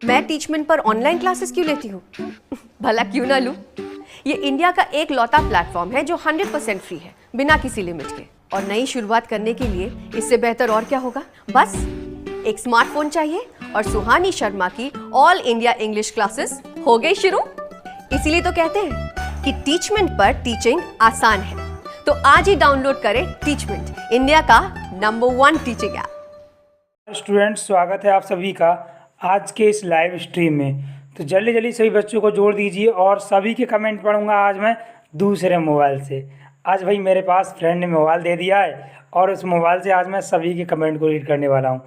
मैं टीचमेंट पर online classes क्यों लेती हूँ? भला क्यों ना लूँ? ये इंडिया का एक लौता प्लेटफॉर्म है जो 100% फ्री है, बिना किसी लिमिट के। और नई शुरुआत करने के लिए इससे बेहतर और क्या होगा? बस एक स्मार्टफोन चाहिए और सुहानी शर्मा की ऑल इंडिया इंग्लिश क्लासेस हो गई शुरू। इसीलिए तो कहते हैं कि टीचमेंट पर टीचिंग आसान है। तो आज ही डाउनलोड करें टीचमेंट, इंडिया का नंबर 1 टीचिंग ऐप। स्टूडेंट्स, स्वागत है आप सभी का आज के इस लाइव स्ट्रीम में। तो जल्दी जल्दी सभी बच्चों को जोड़ दीजिए और सभी के कमेंट पढ़ूंगा आज मैं दूसरे मोबाइल से। आज भाई मेरे पास फ्रेंड ने मोबाइल दे दिया है और उस मोबाइल से आज मैं सभी के कमेंट को रीड करने वाला हूं।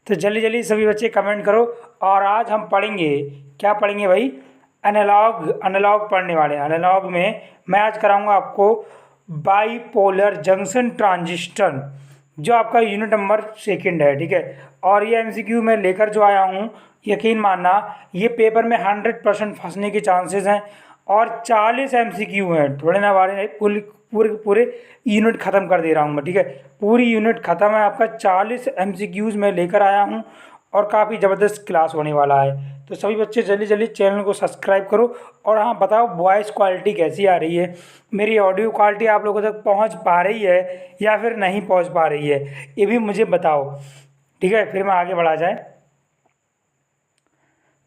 तो जल्दी जल्दी सभी बच्चे कमेंट करो। और आज हम पढ़ेंगे, क्या पढ़ेंगे भाई? एनालॉग पढ़ने वाले हैं। एनालॉग में मैं आज कराऊँगा आपको बाईपोलर जंक्शन ट्रांजिस्टर, जो आपका यूनिट नंबर 2 है, ठीक है। और ये एमसीक्यू में लेकर जो आया हूँ, यकीन मानना ये पेपर में 100% फंसने के चांसेस हैं। और 40 एमसीक्यू हैं, थोड़े ना बारे पूरे यूनिट ख़त्म कर दे रहा हूँ मैं, ठीक है। पूरी यूनिट ख़त्म है, आपका 40 एमसीक्यूज़ में लेकर आया हूँ और काफ़ी ज़बरदस्त क्लास होने वाला है। तो सभी बच्चे जल्दी जल्दी चैनल को सब्सक्राइब करो। और हाँ, बताओ वॉइस क्वालिटी कैसी आ रही है, मेरी ऑडियो क्वालिटी आप लोगों तक पहुंच पा रही है या फिर नहीं पहुंच पा रही है, ये भी मुझे बताओ, ठीक है। फिर मैं आगे बढ़ा जाए।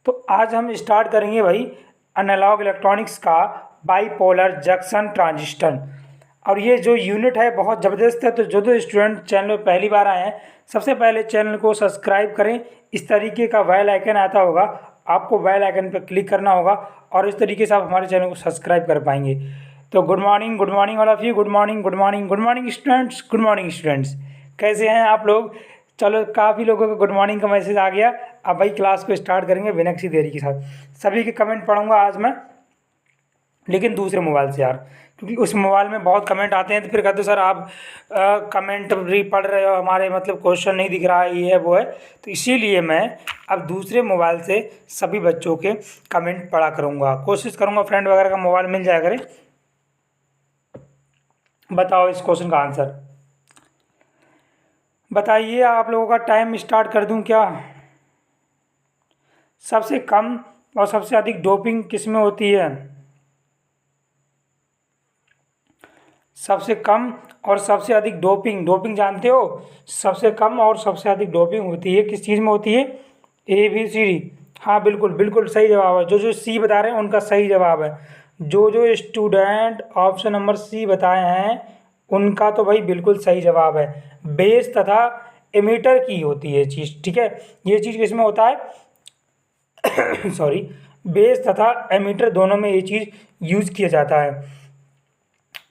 तो आज हम स्टार्ट करेंगे भाई एनालॉग इलेक्ट्रॉनिक्स का बाईपोलर जंक्शन ट्रांजिस्टर। और ये जो यूनिट है बहुत ज़बरदस्त है। तो जो स्टूडेंट चैनल पर पहली बार आए हैं, सबसे पहले चैनल को सब्सक्राइब करें। इस तरीके का बेल आइकन आता होगा, आपको बेल आइकन पर क्लिक करना होगा और इस तरीके से आप हमारे चैनल को सब्सक्राइब कर पाएंगे। तो good morning all of you. Good morning students. कैसे हैं आप लोग? चलो, काफ़ी लोगों को गुड मॉर्निंग का मैसेज आ गया। अब भाई क्लास को स्टार्ट करेंगे बिना किसी देरी के साथ। सभी के कमेंट पढ़ूंगा आज मैं, लेकिन दूसरे मोबाइल से यार, क्योंकि उस मोबाइल में बहुत कमेंट आते हैं तो फिर कहते सर आप कमेंट भी पढ़ रहे हो, हमारे मतलब क्वेश्चन नहीं दिख रहा है, ये है वो है। तो इसीलिए मैं अब दूसरे मोबाइल से सभी बच्चों के कमेंट पढ़ा करूँगा। कोशिश करूँगा फ्रेंड वगैरह का मोबाइल मिल जाया करे। बताओ इस क्वेश्चन का आंसर बताइए। आप लोगों का टाइम स्टार्ट कर दूं क्या? सबसे कम और सबसे अधिक डोपिंग किस में होती है? सबसे कम और सबसे अधिक डोपिंग जानते हो? सबसे कम और सबसे अधिक डोपिंग होती है किस चीज़ में होती है? ABCD। हाँ, बिल्कुल सही जवाब है। जो सी बता रहे हैं उनका सही जवाब है। जो स्टूडेंट ऑप्शन नंबर सी बताए हैं उनका तो भाई बिल्कुल सही जवाब है। बेस तथा एमीटर की होती है चीज़, ठीक है। ये चीज़ किस में होता है? सॉरी, बेस तथा एमीटर दोनों में ये चीज़ यूज़ किया जाता है,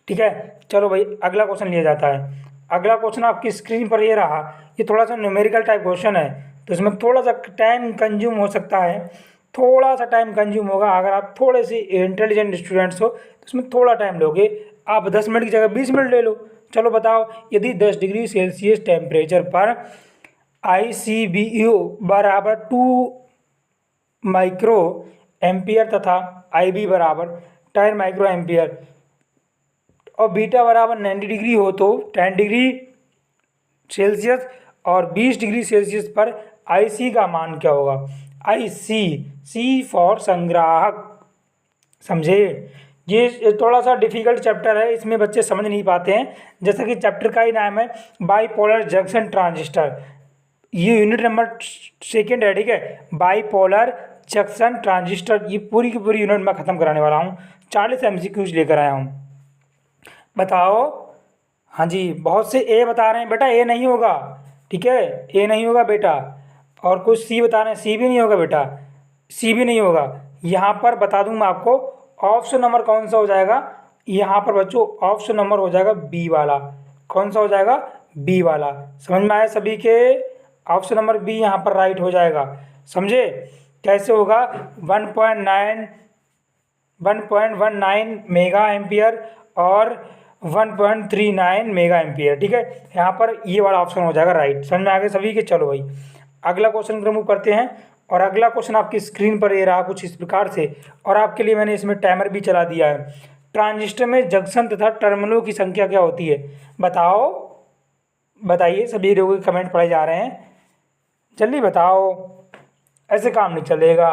ठीक है। चलो भाई, अगला क्वेश्चन लिया जाता है। अगला क्वेश्चन आपकी स्क्रीन पर ये रहा। ये थोड़ा सा न्यूमेरिकल टाइप क्वेश्चन है, तो इसमें थोड़ा सा टाइम कंज्यूम हो सकता है। थोड़ा सा टाइम कंज्यूम होगा। अगर आप थोड़े से इंटेलिजेंट स्टूडेंट्स हो तो इसमें थोड़ा टाइम लोगे। आप 10 मिनट की जगह 20 मिनट ले लो। चलो बताओ, यदि 10 डिग्री सेल्सियस टेम्परेचर पर ICBU बराबर 2 माइक्रो एम्पियर तथा IB बराबर 10 माइक्रो एम्पियर और बीटा बराबर 90 डिग्री हो, तो 10 डिग्री सेल्सियस और 20 डिग्री सेल्सियस पर IC का मान क्या होगा? सी फॉर संग्राहक, समझे। ये थोड़ा सा डिफिकल्ट चैप्टर है, इसमें बच्चे समझ नहीं पाते हैं। जैसा कि चैप्टर का ही नाम है बाईपोलर जंक्शन ट्रांजिस्टर। ये यूनिट नंबर 2 है, ठीक है। बाईपोलर जंक्शन ट्रांजिस्टर, ये पूरी की पूरी यूनिट मैं ख़त्म कराने वाला हूँ। 40 MCQs लेकर आया हूँ। बताओ। हाँ जी, बहुत से ए बता रहे हैं बेटा ए नहीं होगा, ठीक है। ए नहीं होगा बेटा। और कुछ सी बता रहे हैं सी भी नहीं होगा बेटा, सी भी नहीं होगा। यहाँ पर बता दूँ मैं आपको, ऑप्शन नंबर कौन सा हो जाएगा यहाँ पर बच्चों? ऑप्शन नंबर हो जाएगा बी वाला। कौन सा हो जाएगा? बी वाला। समझ में आया सभी के? ऑप्शन नंबर बी यहाँ पर राइट हो जाएगा। समझे कैसे होगा? 1.19 मेगा एम्पियर और 1.39 मेगा एम्पियर, ठीक है। यहाँ पर ये वाला ऑप्शन हो जाएगा राइट। समझ में आ गए सभी के? चलो भाई, अगला क्वेश्चन रिमूव करते हैं। और अगला क्वेश्चन आपकी स्क्रीन पर ये रहा कुछ इस प्रकार से। और आपके लिए मैंने इसमें टाइमर भी चला दिया है। ट्रांजिस्टर में जंक्शन तथा टर्मिनलों की संख्या क्या होती है? बताइए। सभी लोगों के कमेंट पढ़े जा रहे हैं, जल्दी बताओ। ऐसे काम नहीं चलेगा।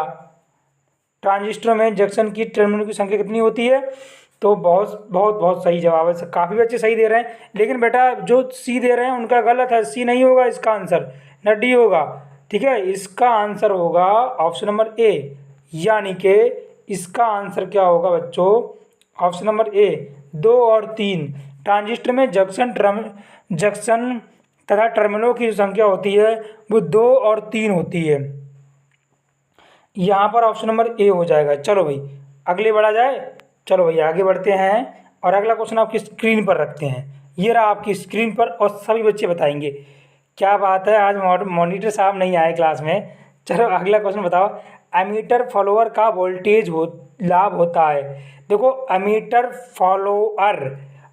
ट्रांजिस्टर में जंक्शन की टर्मिनल की संख्या कितनी होती है? तो बहुत बहुत बहुत सही जवाब है। काफ़ी बच्चे सही दे रहे हैं, लेकिन बेटा जो सी दे रहे हैं उनका गलत है। सी नहीं होगा इसका आंसर, न डी होगा। ठीक है, इसका आंसर होगा ऑप्शन नंबर ए, यानी कि इसका आंसर क्या होगा बच्चों? ऑप्शन नंबर ए, 2 और 3। ट्रांजिस्टर में जंक्शन तथा टर्मिनलों की जो संख्या होती है वो 2 और 3 होती है। यहाँ पर ऑप्शन नंबर ए हो जाएगा। चलो भाई अगले बढ़ा जाए। चलो भैया आगे बढ़ते हैं और अगला क्वेश्चन आपकी स्क्रीन पर रखते हैं। ये रहा आपकी स्क्रीन पर और सभी बच्चे बताएंगे। क्या बात है, आज मॉनिटर साहब नहीं आए क्लास में। चलो अगला क्वेश्चन बताओ। एमीटर फॉलोअर का वोल्टेज लाभ होता है। देखो एमीटर फॉलोअर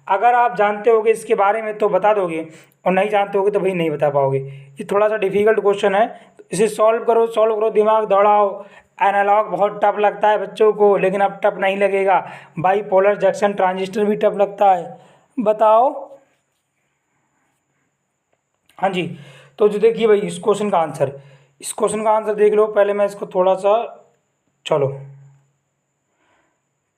अगर आप जानते होगे इसके बारे में तो बता दोगे, और नहीं जानते होगे तो भाई नहीं बता पाओगे। ये थोड़ा सा डिफिकल्ट क्वेश्चन है, इसे सॉल्व करो, दिमाग दौड़ाओ। एनालॉग बहुत टफ लगता है बच्चों को, लेकिन अब टफ नहीं लगेगा। बाईपोलर जंक्शन ट्रांजिस्टर भी टफ लगता है। बताओ। हाँ जी, तो जो देखिए भाई इस क्वेश्चन का आंसर देख लो। पहले मैं इसको थोड़ा सा, चलो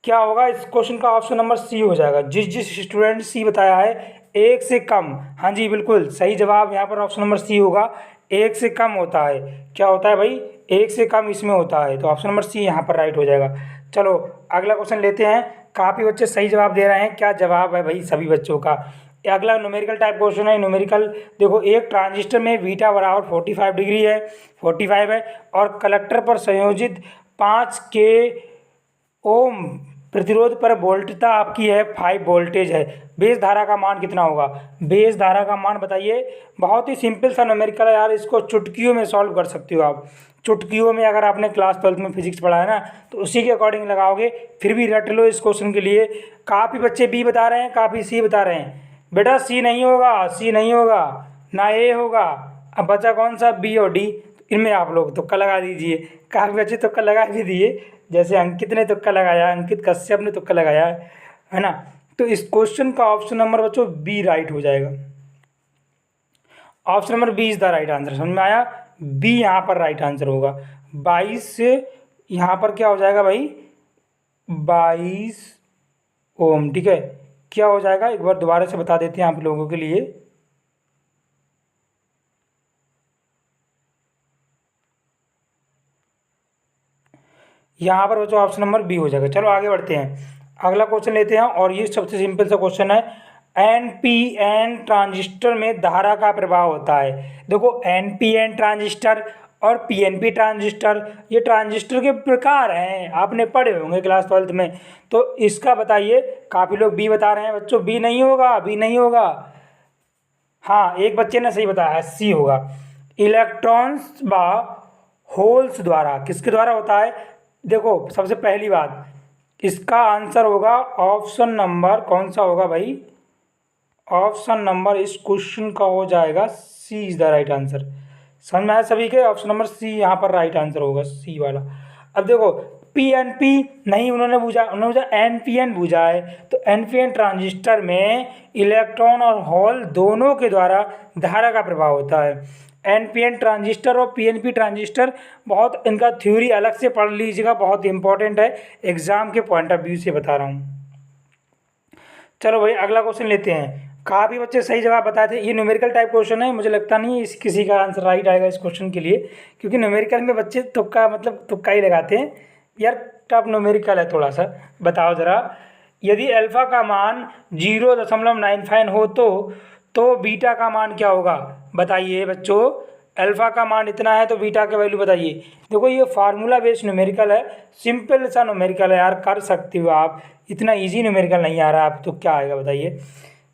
क्या होगा इस क्वेश्चन का? ऑप्शन नंबर सी हो जाएगा। जिस स्टूडेंट सी बताया है 1 से कम, हाँ जी बिल्कुल सही जवाब यहाँ पर ऑप्शन नंबर सी होगा। 1 से कम होता है, क्या होता है भाई? 1 से कम इसमें होता है, तो ऑप्शन नंबर सी यहाँ पर राइट हो जाएगा। चलो अगला क्वेश्चन लेते हैं। काफ़ी बच्चे सही जवाब दे रहे हैं। क्या जवाब है भाई सभी बच्चों का? अगला न्यूमेरिकल टाइप क्वेश्चन है। न्यूमेरिकल देखो, एक ट्रांजिस्टर में बीटा बराबर 45 डिग्री है, 45 है, और कलेक्टर पर संयोजित 5 के ओम प्रतिरोध पर वोल्टता आपकी है 5 वोल्टेज है। बेस धारा का मान कितना होगा? बेस धारा का मान बताइए। बहुत ही सिंपल सा न्यूमेरिकल है यार, इसको चुटकियों में सॉल्व कर सकते हो आप। चुटकियों में अगर आपने क्लास 12th में फिजिक्स पढ़ा है ना, तो उसी के अकॉर्डिंग लगाओगे। फिर भी रट लो इस क्वेश्चन के लिए। काफ़ी बच्चे बी बता रहे हैं, काफ़ी सी बता रहे हैं। बेटा सी नहीं होगा, सी नहीं होगा, ना ए होगा। अब बचा कौन सा? बी और डी। इनमें आप लोग तुक्का लगा दीजिए। काफ़ी बच्चे तुक्का लगा भी दिए, जैसे अंकित ने तुक्का लगाया, अंकित कश्यप ने तुक्का लगाया है ना। तो इस क्वेश्चन का ऑप्शन नंबर बच्चों बी राइट हो जाएगा। Option number B is the right answer. समझ में आया? बी यहाँ पर राइट आंसर होगा। 22 यहाँ पर क्या हो जाएगा भाई? 22 ओम। ठीक है, क्या हो जाएगा एक बार दोबारा से बता देते हैं आप लोगों के लिए। यहाँ पर बच्चों ऑप्शन नंबर बी हो जाएगा। चलो आगे बढ़ते हैं, अगला क्वेश्चन लेते हैं। और ये सबसे सिंपल सा क्वेश्चन है। एनपीएन ट्रांजिस्टर में धारा का प्रभाव होता है। देखो एनपीएन ट्रांजिस्टर और पीएनपी ट्रांजिस्टर, ये ट्रांजिस्टर के प्रकार हैं, आपने पढ़े होंगे क्लास 12th में। तो इसका बताइए। काफ़ी लोग बी बता रहे हैं बच्चों। बी नहीं होगा, बी नहीं होगा। हाँ, एक बच्चे ने सही बताया है, सी होगा। इलेक्ट्रॉन्स व होल्स द्वारा, किसके द्वारा होता है? देखो सबसे पहली बात, इसका आंसर होगा ऑप्शन नंबर कौन सा होगा भाई? ऑप्शन नंबर इस क्वेश्चन का हो जाएगा सी इज द राइट आंसर। समझ में आया सभी के? ऑप्शन नंबर सी यहाँ पर राइट आंसर होगा, सी वाला। अब देखो पीएनपी नहीं उन्होंने पूछा, उन्होंने पूछा एनपीएन पूछा है। तो एनपीएन ट्रांजिस्टर में इलेक्ट्रॉन और होल दोनों के द्वारा धारा का प्रभाव होता है। एनपीएन ट्रांजिस्टर और पीएनपी ट्रांजिस्टर, बहुत इनका थ्योरी अलग से पढ़ लीजिएगा, बहुत इंपॉर्टेंट है, एग्जाम के पॉइंट ऑफ व्यू से बता रहा हूँ। चलो भाई अगला क्वेश्चन लेते हैं। काफ़ी बच्चे सही जवाब बताए थे। ये न्यूमेरिकल टाइप क्वेश्चन है, मुझे लगता नहीं है किसी का आंसर राइट आएगा इस क्वेश्चन के लिए, क्योंकि न्यूमेरिकल में बच्चे तुक्का मतलब तुक्का ही लगाते हैं यार। टफ न्यूमेरिकल है थोड़ा सा। बताओ ज़रा, यदि अल्फ़ा का मान 0.95 हो तो बीटा का मान क्या होगा? बताइए बच्चों। अल्फ़ा का मान इतना है तो बीटा का वैल्यू बताइए। देखो ये फार्मूला बेस्ड न्यूमेरिकल है, सिंपल सा न्यूमेरिकल है यार, कर सकते हो आप। इतना इजी न्यूमेरिकल नहीं आ रहा आप तो क्या आएगा बताइए?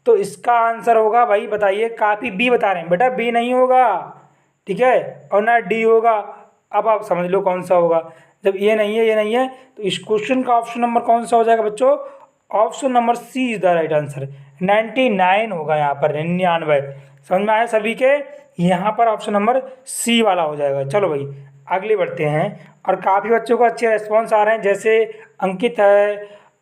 तो इसका आंसर होगा भाई, बताइए। काफ़ी बी बता रहे हैं बेटा, बी नहीं होगा, ठीक है, और ना डी होगा। अब आप समझ लो कौन सा होगा। जब ये नहीं है, ये नहीं है, तो इस क्वेश्चन का ऑप्शन नंबर कौन सा हो जाएगा बच्चों? Option number C is the right answer. 99 होगा यहाँ पर, 99। समझ में आया सभी के? यहाँ पर ऑप्शन नंबर सी वाला हो जाएगा। चलो भाई आगे बढ़ते हैं। और काफ़ी बच्चों को अच्छे रिस्पॉन्स आ रहे हैं, जैसे अंकित है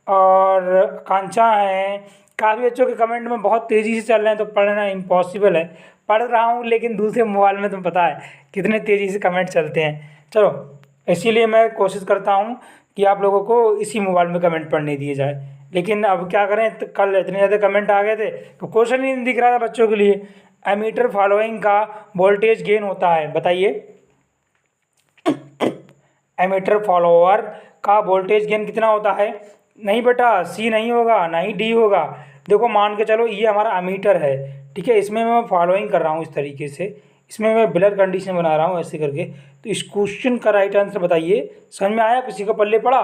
और कांचा है। काफ़ी बच्चों के कमेंट में बहुत तेज़ी से चल रहे हैं, तो पढ़ना इम्पॉसिबल है। पढ़ रहा हूँ लेकिन दूसरे मोबाइल में तुम्हें पता है कितने तेज़ी से कमेंट चलते हैं। चलो, इसीलिए मैं कोशिश करता हूँ कि आप लोगों को इसी मोबाइल में कमेंट पढ़ने दिए जाए, लेकिन अब क्या करें, कल इतने ज़्यादा कमेंट आ गए थे तो क्वेश्चन ही नहीं दिख रहा था बच्चों के लिए। एमीटर फॉलोइंग का वोल्टेज गेन होता है, बताइए। एमीटर फॉलोअर का वोल्टेज गेन कितना होता है? नहीं बेटा, सी नहीं होगा, ना ही डी होगा। देखो मान के चलो ये हमारा एमीटर है, ठीक है, इसमें मैं फॉलोइंग कर रहा हूँ इस तरीके से, इसमें मैं ब्लर कंडीशन बना रहा हूँ ऐसे करके। तो इस क्वेश्चन का राइट आंसर बताइए। समझ में आया? किसी को पल्ले पड़ा?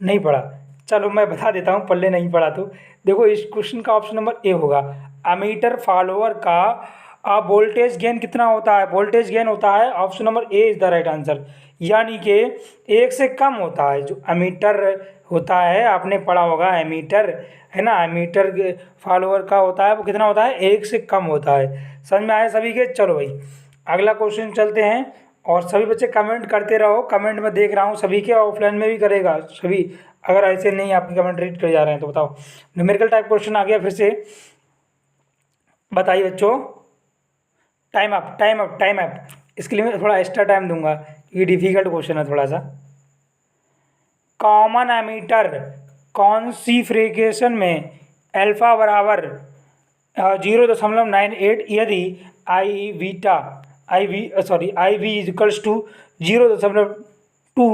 नहीं पड़ा? चलो मैं बता देता हूँ, पल्ले नहीं पड़ा तो देखो इस क्वेश्चन का ऑप्शन नंबर ए होगा। एमीटर फॉलोअर का वोल्टेज गेन कितना होता है? वोल्टेज गेन होता है, option number A is the right answer, यानी कि एक से कम होता है। जो एमीटर होता है, आपने पढ़ा होगा एमीटर, है ना, एमीटर फॉलोअर का होता है वो कितना होता है? एक से कम होता है। समझ में आया सभी के? चलो भाई अगला क्वेश्चन चलते हैं। और सभी बच्चे कमेंट करते रहो, कमेंट में देख रहा हूँ सभी के, ऑफलाइन में भी करेगा सभी, अगर ऐसे नहीं आपके कमेंट रीड कर जा रहे हैं तो बताओ। न्यूमेरिकल टाइप क्वेश्चन आ गया फिर से, बताइए बच्चों। Time up, time up, time up. इसके लिए मैं थोड़ा एक्स्ट्रा टाइम दूंगा, ये डिफिकल्ट क्वेश्चन है थोड़ा सा। कॉमन एमीटर कौन सी फ्रीक्वेंसी में अल्फा बराबर 0.98 यदि I V equals to 0.2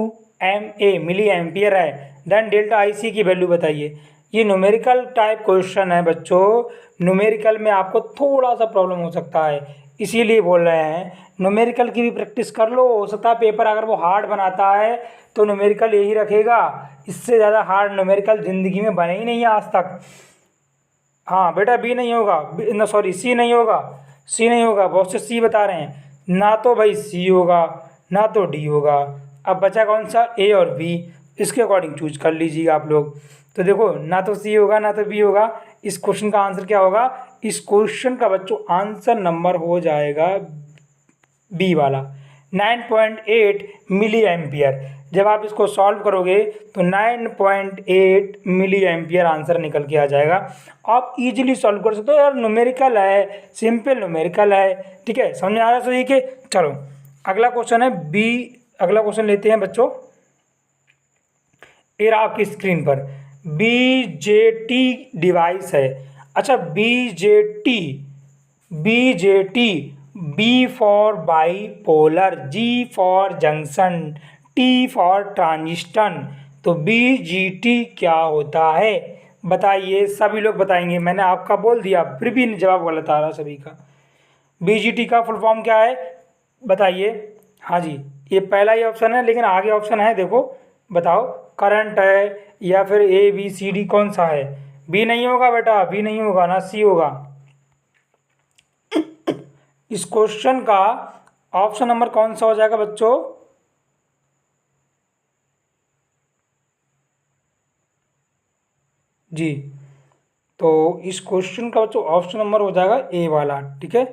MA milliampere है, देन डेल्टा आई सी की वैल्यू बताइए। ये न्यूमेरिकल टाइप क्वेश्चन है बच्चों, न्यूमेरिकल में आपको थोड़ा सा प्रॉब्लम हो सकता है, इसीलिए बोल रहे हैं न्यूमेरिकल की भी प्रैक्टिस कर लो। हो सकता है पेपर अगर वो हार्ड बनाता है तो न्यूमेरिकल यही रखेगा, इससे ज़्यादा हार्ड न्यूमेरिकल ज़िंदगी में बने ही नहीं है आज तक। हाँ बेटा, बी नहीं होगा, सॉरी सी नहीं होगा, सी नहीं होगा, बहुत से सी बता रहे हैं, ना तो भाई सी होगा ना तो डी होगा। अब बचा कौन सा? ए और बी, इसके अकॉर्डिंग चूज कर लीजिएगा आप लोग। तो देखो ना तो सी होगा ना तो बी होगा, इस क्वेश्चन का आंसर क्या होगा? इस क्वेश्चन का बच्चों आंसर नंबर हो जाएगा बी वाला, 9.8 मिली एम्पियर। जब आप इसको सॉल्व करोगे तो 9.8 मिली एम्पियर आंसर निकल के आ जाएगा। आप इजीली सॉल्व कर सकते हो यार, न्यूमेरिकल है, सिंपल न्यूमेरिकल है, ठीक है। समझ में आ रहा है सही के? चलो अगला क्वेश्चन है बी, अगला क्वेश्चन लेते हैं बच्चों। ये रहा आपकी स्क्रीन पर, बीजेटी डिवाइस है। अच्छा BJT, B for bipolar, G for junction, T for transistor, तो बीजीटी क्या होता है? बताइए, सभी लोग बताएंगे। मैंने आपका बोल दिया फिर भी जवाब गलत आ रहा सभी का। बीजीटी का फुल फॉर्म क्या है बताइए? हाँ जी, ये पहला ही ऑप्शन है, लेकिन आगे ऑप्शन है, देखो बताओ। करंट है या फिर ए बी सी डी, कौन सा है? बी नहीं होगा बेटा, बी नहीं होगा ना सी होगा। इस क्वेश्चन का ऑप्शन नंबर कौन सा हो जाएगा बच्चों? जी, तो इस क्वेश्चन का बच्चों ऑप्शन नंबर हो जाएगा ए वाला, ठीक है।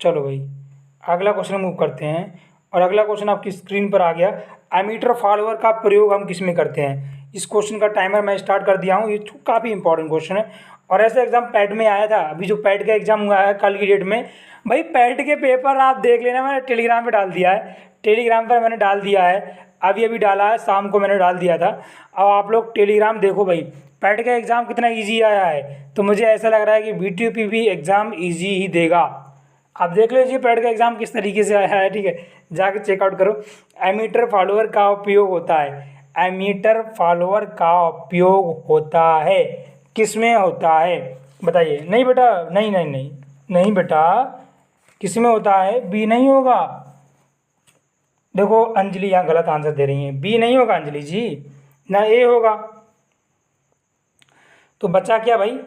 चलो भाई अगला क्वेश्चन मूव करते हैं, और अगला क्वेश्चन आपकी स्क्रीन पर आ गया। एमीटर फॉलोअर का प्रयोग हम किस में करते हैं? इस क्वेश्चन का टाइमर मैं स्टार्ट कर दिया हूँ, ये काफ़ी इंपॉर्टेंट क्वेश्चन है, और ऐसे एग्जाम पैट में आया था। अभी जो पैट का एग्जाम हुआ है कल की डेट में, भाई पैट के पेपर आप देख लेना, मैंने टेलीग्राम पे डाल दिया है, टेलीग्राम पर मैंने डाल दिया है, अभी डाला है, शाम को मैंने डाल दिया था। अब आप लोग टेलीग्राम देखो भाई, पैट का एग्ज़ाम कितना ईजी आया है, तो मुझे ऐसा लग रहा है कि BTUP भी एग्ज़ाम ईजी ही देगा। आप देख लीजिए पैट का एग्ज़ाम किस तरीके से आया है, ठीक है, जाके चेकआउट करो। एमीटर फॉलोअर का उपयोग होता है, एमीटर फॉलोअर का उपयोग होता है, किस में होता है बताइए? नहीं बेटा, नहीं नहीं नहीं नहीं बेटा, किस में होता है? बी नहीं होगा। देखो अंजलि यहाँ गलत आंसर दे रही है, बी नहीं होगा अंजलि जी, ना ए होगा। तो बचा क्या भाई?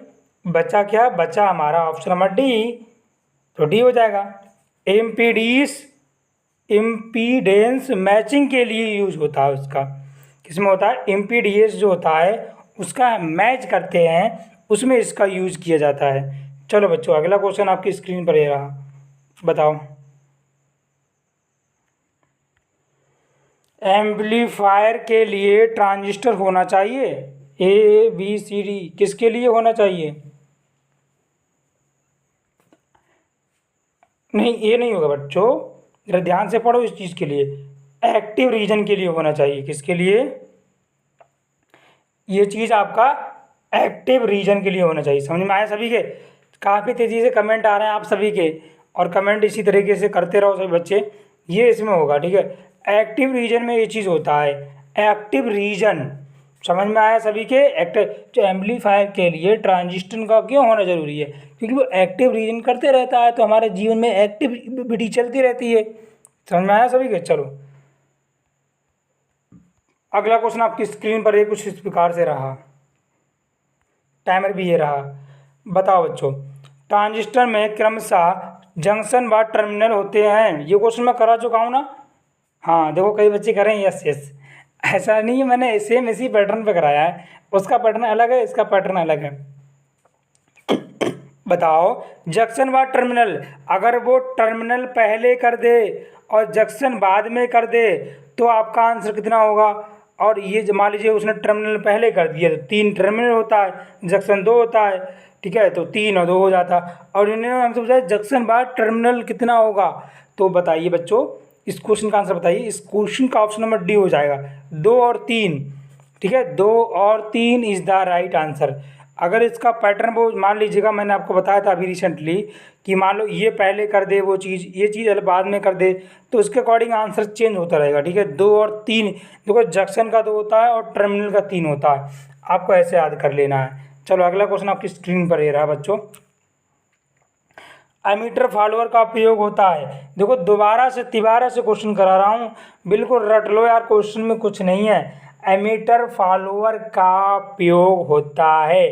बचा क्या? बचा हमारा ऑप्शन नंबर डी, तो डी हो जाएगा। इम्पीडेंस मैचिंग के लिए यूज होता है उसका, किसमें होता है? इम्पीडेंस जो होता है उसका मैच करते हैं, उसमें इसका यूज किया जाता है। चलो बच्चों अगला क्वेश्चन आपकी स्क्रीन पर ये रहा, बताओ। एम्पलीफायर के लिए ट्रांजिस्टर होना चाहिए, ए बी सी डी, किसके लिए होना चाहिए? नहीं ये नहीं होगा बच्चों, जरा ध्यान से पढ़ो इस चीज़ के लिए। एक्टिव रीजन के लिए होना चाहिए। किसके लिए? ये चीज़ आपका एक्टिव रीजन के लिए होना चाहिए। समझ में आया सभी के? काफ़ी तेज़ी से कमेंट आ रहे हैं आप सभी के, और कमेंट इसी तरीके से करते रहो सभी बच्चे, ये इसमें होगा। ठीक है, एक्टिव रीजन में ये चीज़ होता है, एक्टिव रीजन। समझ में आया सभी के? एक्टिव एम्पलीफायर के लिए ट्रांजिस्टर का क्यों होना जरूरी है? क्योंकि वो एक्टिव रीजन करते रहता है, तो हमारे जीवन में एक्टिविटी चलती रहती है। समझ में आया सभी के? चलो अगला क्वेश्चन आपकी स्क्रीन पर ये कुछ इस प्रकार से रहा, टाइमर भी ये रहा। बताओ बच्चों, ट्रांजिस्टर में क्रमशः जंक्शन व टर्मिनल होते हैं। ये क्वेश्चन मैं करा चुका हूँ ना? हाँ देखो, कई बच्चे कह रहे हैं यस यस। ऐसा नहीं है, मैंने सेम इसी पैटर्न पे कराया है, उसका पैटर्न अलग है, इसका पैटर्न अलग है। बताओ, जंक्शन व टर्मिनल, अगर वो टर्मिनल पहले कर दे और जंक्शन बाद में कर दे तो आपका आंसर कितना होगा? और ये मान लीजिए उसने टर्मिनल पहले कर दिया तो 3 टर्मिनल होता है, जंक्शन 2 होता है। ठीक है, तो 3 और 2 हो जाता। और इन्होंने हमसे पूछा जंक्शन बाद टर्मिनल कितना होगा, तो बताइए बच्चों इस क्वेश्चन का आंसर बताइए। इस क्वेश्चन का ऑप्शन नंबर डी हो जाएगा, 2 और 3। ठीक है, 2 और 3 इज द राइट आंसर। अगर इसका पैटर्न वो मान लीजिएगा, मैंने आपको बताया था अभी रिसेंटली कि मान लो ये पहले कर दे वो चीज़, ये चीज़ बाद में कर दे, तो उसके अकॉर्डिंग आंसर चेंज होता रहेगा। ठीक है, 2 और 3, देखो जंक्शन का 2 होता है और टर्मिनल का 3 होता है, आपको ऐसे याद कर लेना है। चलो अगला क्वेश्चन आपकी स्क्रीन पर ये रहा बच्चों। एमीटर फॉलोअर का प्रयोग होता है। देखो दोबारा से तिबारा से क्वेश्चन करा रहा हूँ, बिल्कुल रट लो यार, क्वेश्चन में कुछ नहीं है। एमीटर फॉलोअर का प्रयोग होता है,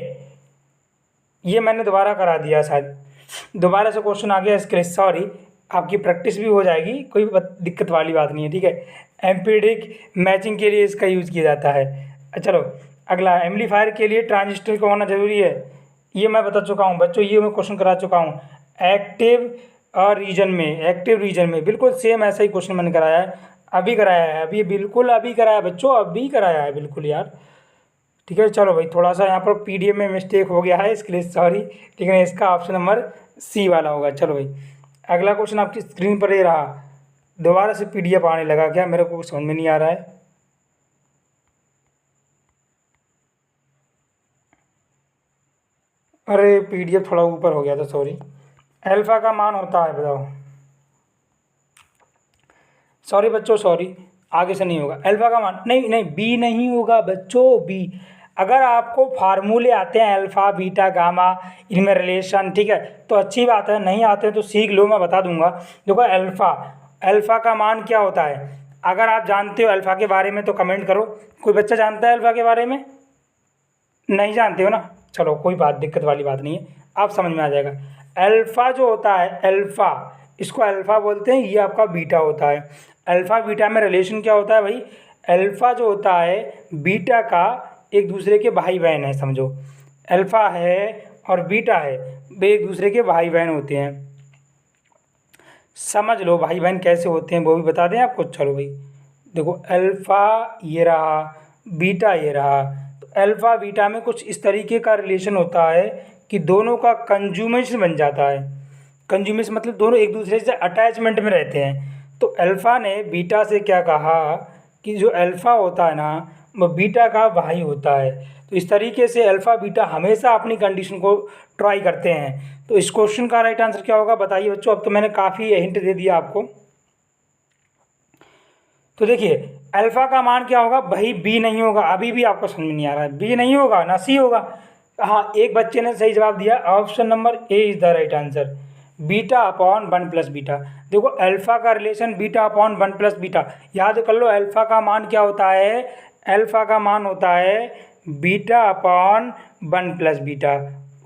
ये मैंने दोबारा करा दिया शायद, दोबारा से क्वेश्चन आ गया, इसके लिए सॉरी। आपकी प्रैक्टिस भी हो जाएगी, कोई दिक्कत वाली बात नहीं है। ठीक है, एम्पीरिक मैचिंग के लिए इसका यूज़ किया जाता है। चलो अगला, एम्पलीफायर के लिए ट्रांजिस्टर का होना जरूरी है, ये मैं बता चुका हूँ बच्चों, ये मैं क्वेश्चन करा चुका हूँ। एक्टिव रीजन में, एक्टिव रीजन में बिल्कुल सेम ऐसा ही क्वेश्चन मैंने कराया है, अभी कराया है, अभी बिल्कुल अभी कराया है बच्चों, अभी कराया है बिल्कुल यार। ठीक है, चलो भाई थोड़ा सा यहाँ पर पीडीएफ में मिस्टेक हो गया है, इसके लिए सॉरी, लेकिन इसका ऑप्शन नंबर सी वाला होगा। चलो भाई अगला क्वेश्चन आपकी स्क्रीन पर ये रहा। दोबारा से पीडीएफ आने लगा क्या? मेरे को समझ में नहीं आ रहा है। अरे पीडीएफ थोड़ा ऊपर हो गया था, सॉरी। अल्फा का मान होता है, बताओ। सॉरी बच्चों सॉरी, आगे से नहीं होगा। अल्फा का मान नहीं नहीं, बी नहीं होगा बच्चों, बी। अगर आपको फार्मूले आते हैं अल्फ़ा बीटा गामा, इनमें रिलेशन, ठीक है, तो अच्छी बात है, नहीं आते तो सीख लो, मैं बता दूंगा। देखो अल्फ़ा का मान क्या होता है, अगर आप जानते हो अल्फ़ा के बारे में तो कमेंट करो। कोई बच्चा जानता है अल्फ़ा के बारे में? नहीं जानते हो ना? चलो कोई बात, दिक्कत वाली बात नहीं है, आप समझ में आ जाएगा। अल्फ़ा जो होता है, अल्फ़ा, इसको अल्फ़ा बोलते हैं, ये आपका बीटा होता है। अल्फ़ा बीटा में रिलेशन क्या होता है भाई? अल्फ़ा जो होता है बीटा का एक दूसरे के भाई बहन है, समझो। अल्फ़ा है और बीटा है, वे एक दूसरे के भाई बहन होते हैं। समझ लो भाई बहन कैसे होते हैं वो भी बता दें आपको। चलो भाई देखो, अल्फ़ा ये रहा, बीटा ये रहा, तो अल्फ़ा बीटा में कुछ इस तरीके का रिलेशन होता है कि दोनों का कंज्यूमेशन बन जाता है। कंज्यूमेशन मतलब दोनों एक दूसरे से अटैचमेंट में रहते हैं। तो अल्फ़ा ने बीटा से क्या कहा कि जो अल्फ़ा होता है ना, वो बीटा का भाई होता है। तो इस तरीके से अल्फ़ा बीटा हमेशा अपनी कंडीशन को ट्राई करते हैं। तो इस क्वेश्चन का राइट आंसर क्या होगा बताइए बच्चों। अब तो मैंने काफ़ी हिंट दे दिया आपको। तो देखिए अल्फ़ा का मान क्या होगा भाई, बी नहीं होगा, अभी भी आपको समझ में नहीं आ रहा है, बी नहीं होगा ना सी होगा। हाँ, एक बच्चे ने सही जवाब दिया, option number A is the right answer, beta upon 1 plus beta. देखो अल्फ़ा का relation beta upon 1 plus beta, याद कर लो। अल्फ़ा का मान क्या होता है? अल्फ़ा का मान होता है बीटा अपॉन 1 प्लस बीटा।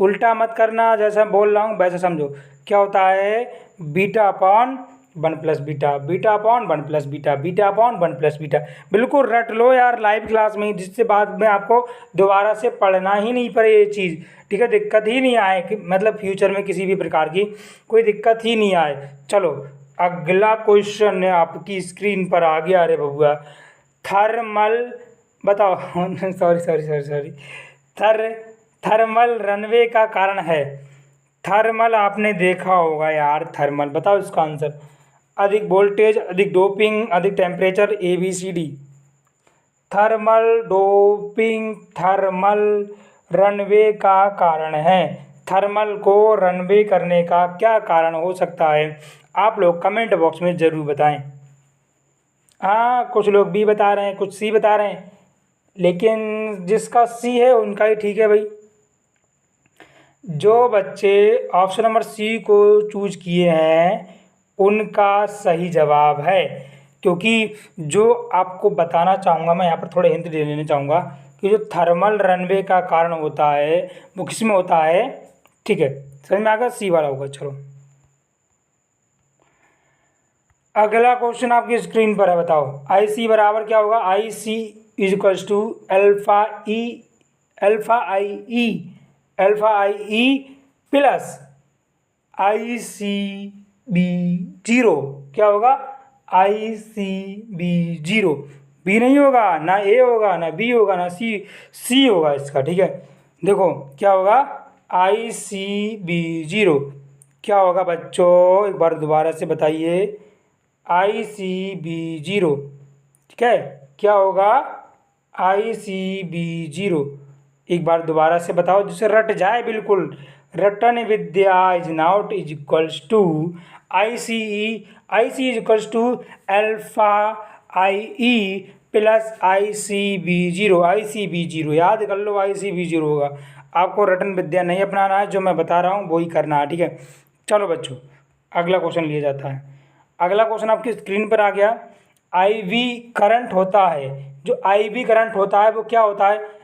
उल्टा मत करना, जैसा बोल रहा हूँ वैसे समझो। क्या होता है? Beta upon 1 plus beta, beta upon 1 plus beta, beta upon 1 plus beta. बिल्कुल रट लो यार लाइव क्लास में, जिससे बाद में आपको दोबारा से पढ़ना ही नहीं पड़े ये चीज़। ठीक है, दिक्कत ही नहीं आए कि मतलब फ्यूचर में किसी भी प्रकार की कोई दिक्कत ही नहीं आए। चलो अगला क्वेश्चन आपकी स्क्रीन पर आ गया। अरे बबुआ, थर्मल बताओ sorry sorry sorry sorry, thermal runway का कारण है। थर्मल आपने देखा होगा यार, थर्मल बताओ इसका आंसर। अधिक वोल्टेज, अधिक डोपिंग, अधिक temperature, ABCD। Thermal doping thermal runway का कारण है। थर्मल को रनवे करने का क्या कारण हो सकता है, आप लोग कमेंट बॉक्स में ज़रूर बताएं। हाँ, कुछ लोग बी बता रहे हैं, कुछ सी बता रहे हैं, लेकिन जिसका सी है उनका ही ठीक है भाई। जो बच्चे ऑप्शन नंबर सी को चूज किए हैं उनका सही जवाब है, क्योंकि जो आपको बताना चाहूँगा मैं यहाँ पर थोड़े हिंट दे लेना चाहूँगा कि जो थर्मल रनवे का कारण होता है वो किस में होता है। ठीक है, समझ में आ गया, सी वाला होगा। चलो अगला क्वेश्चन आपकी स्क्रीन पर है, बताओ आई सी बराबर क्या होगा। I C is equals to alpha I E plus I C B zero. क्या होगा, I C B zero. B नहीं होगा, ना ए होगा, ना बी होगा, ना सी होगा इसका। ठीक है, देखो क्या होगा, आई सी बी जीरो। क्या होगा बच्चों, एक बार दोबारा से बताइए, आई सी बी जीरो। ठीक है, क्या होगा, आई सी बी जीरो। एक बार दोबारा से बताओ जिससे रट जाए बिल्कुल। रटन विद्या is not is equals to I C is equals to alpha I E plus I C B zero. I C B zero याद कर लो, आई सी बी जीरो होगा। आपको रटन विद्या नहीं अपनाना है, जो मैं बता रहा हूँ वही करना है। ठीक है, चलो बच्चों अगला क्वेश्चन लिया जाता है। अगला क्वेश्चन आपकी स्क्रीन पर आ गया। आई वी करंट होता है, जो आई वी करंट होता है वो क्या होता है।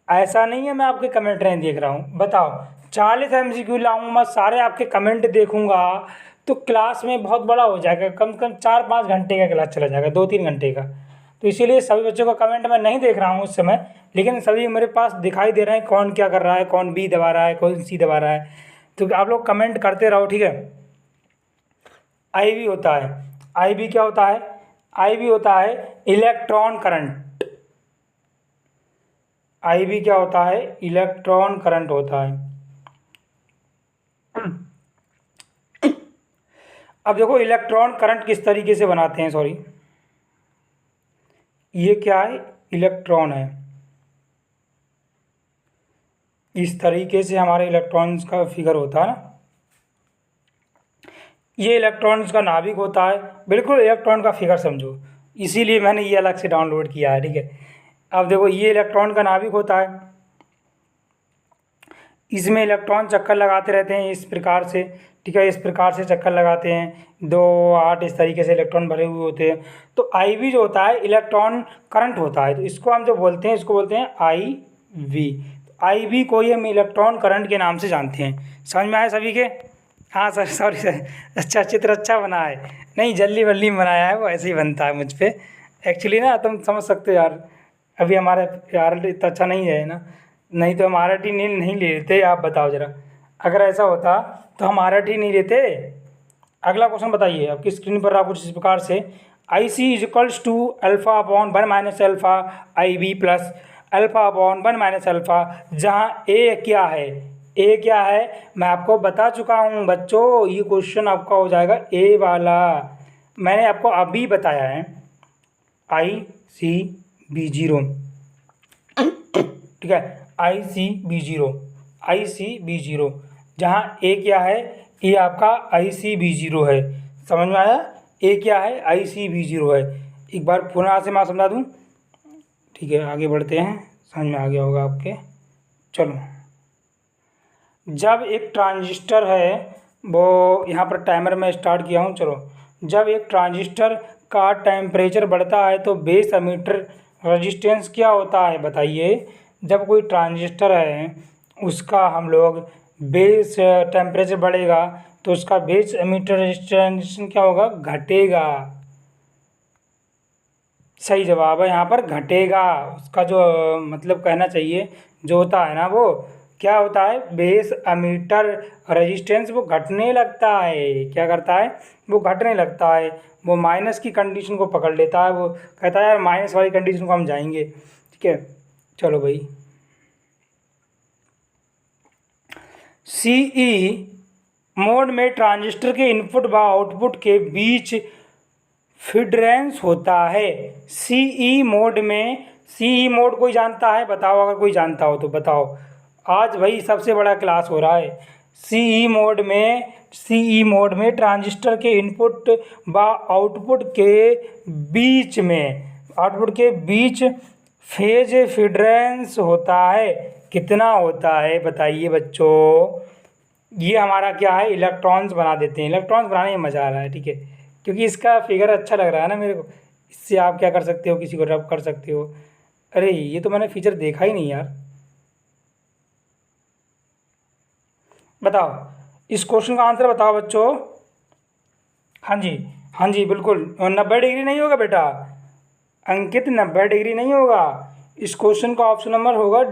ऐसा नहीं है मैं आपके कमेंट नहीं देख रहा हूँ, बताओ 40 MCQ लाऊंगा मैं, सारे आपके कमेंट देखूंगा तो क्लास में बहुत बड़ा हो जाएगा, कम से कम 4-5 घंटे का क्लास चला जाएगा, 2-3 घंटे का। तो इसीलिए सभी बच्चों का कमेंट मैं नहीं देख रहा हूँ उस समय, लेकिन सभी मेरे पास दिखाई दे रहे हैं कौन क्या कर रहा है, कौन बी दबा रहा है, कौन सी दबा रहा है। तो आप लोग कमेंट करते रहो। ठीक है, आई वी होता है, आई वी क्या होता है, आई वी होता है इलेक्ट्रॉन करंट। आई वी क्या होता है, इलेक्ट्रॉन करंट होता है। अब देखो इलेक्ट्रॉन करंट किस तरीके से बनाते हैं, सॉरी ये क्या है, इलेक्ट्रॉन है। इस तरीके से हमारे इलेक्ट्रॉन्स का फिगर होता है ना, ये इलेक्ट्रॉन्स का नाभिक होता है, बिल्कुल इलेक्ट्रॉन का फिगर समझो, इसीलिए मैंने ये अलग से डाउनलोड किया है। ठीक है, अब देखो ये इलेक्ट्रॉन का नाभिक होता है, इसमें इलेक्ट्रॉन चक्कर लगाते रहते हैं इस प्रकार से। ठीक है, इस प्रकार से चक्कर लगाते हैं, 2, 8 इस तरीके से इलेक्ट्रॉन भरे हुए होते हैं। तो आई वी जो होता है इलेक्ट्रॉन करंट होता है, तो इसको हम जो बोलते हैं इसको बोलते हैं आई वी। आई वी को ही हम इलेक्ट्रॉन करंट के नाम से जानते हैं। समझ में आया सभी के। हाँ सर, सॉरी सर, अच्छा चित्र अच्छा बना है, नहीं जल्दी वल्ली में बनाया है, वो ऐसे ही बनता है मुझ पर एक्चुअली ना, तुम समझ सकते हो यार, अभी हमारा यार इतना अच्छा नहीं है ना, नहीं तो हम RRT नहीं ले लेते। आप बताओ ज़रा, अगर ऐसा होता तो हम RRT नहीं लेते। अगला क्वेश्चन बताइए, आपकी स्क्रीन पर आप कुछ इस प्रकार से, I C is equals to alpha upon 1 minus alpha I V plus alpha upon 1 minus alpha, जहाँ ए क्या है, ए क्या है मैं आपको बता चुका हूँ बच्चों, ये क्वेश्चन आपका हो जाएगा ए वाला, मैंने आपको अभी बताया है, आई सी बी जीरो। ठीक है, I C B zero, I C B zero, जहाँ ए क्या है, ये आपका आई सी बी जीरो है। समझ में आया, ए क्या है, आई सी बी जीरो है। एक बार पुनः से मैं समझा दूँ। ठीक है, आगे बढ़ते हैं, समझ में आ गया होगा आपके। चलो, जब एक ट्रांजिस्टर है, वो यहाँ पर टाइमर में स्टार्ट किया हूँ। चलो, जब एक ट्रांजिस्टर का टेम्परेचर बढ़ता है तो बेस एमीटर रेजिस्टेंस क्या होता है, बताइए। जब कोई ट्रांजिस्टर है उसका हम लोग बेस टेम्परेचर बढ़ेगा तो उसका बेस एमीटर रेजिस्टेंस क्या होगा, घटेगा। सही जवाब है यहाँ पर घटेगा, उसका जो मतलब कहना चाहिए जो होता है ना, वो क्या होता है, बेस एमीटर रेजिस्टेंस वो घटने लगता है। क्या करता है, वो घटने लगता है, वो माइनस की कंडीशन को पकड़ लेता है, वो कहता है यार माइनस वाली कंडीशन को हम जाएंगे। ठीक है, चलो भाई, सीई मोड में ट्रांजिस्टर के इनपुट व आउटपुट के बीच फिड्रेंस होता है। सीई मोड में, सीई मोड कोई जानता है? बताओ, अगर कोई जानता हो तो बताओ। आज भाई सबसे बड़ा क्लास हो रहा है। सीई मोड में ट्रांजिस्टर के इनपुट व आउटपुट के बीच फेज फिड्रेंस होता है। कितना होता है बताइए बच्चों। ये हमारा क्या है, इलेक्ट्रॉन्स बना देते हैं। इलेक्ट्रॉन्स बनाने में मज़ा आ रहा है, ठीक है, क्योंकि इसका फिगर अच्छा लग रहा है ना मेरे को। इससे आप क्या कर सकते हो, किसी को रब कर सकते हो। अरे ये तो मैंने फीचर देखा ही नहीं यार। बताओ, इस क्वेश्चन का आंसर बताओ बच्चों। हाँ जी, हाँ जी बिल्कुल। 90 डिग्री नहीं होगा बेटा अंकित, 90 डिग्री नहीं होगा। इस क्वेश्चन का ऑप्शन नंबर होगा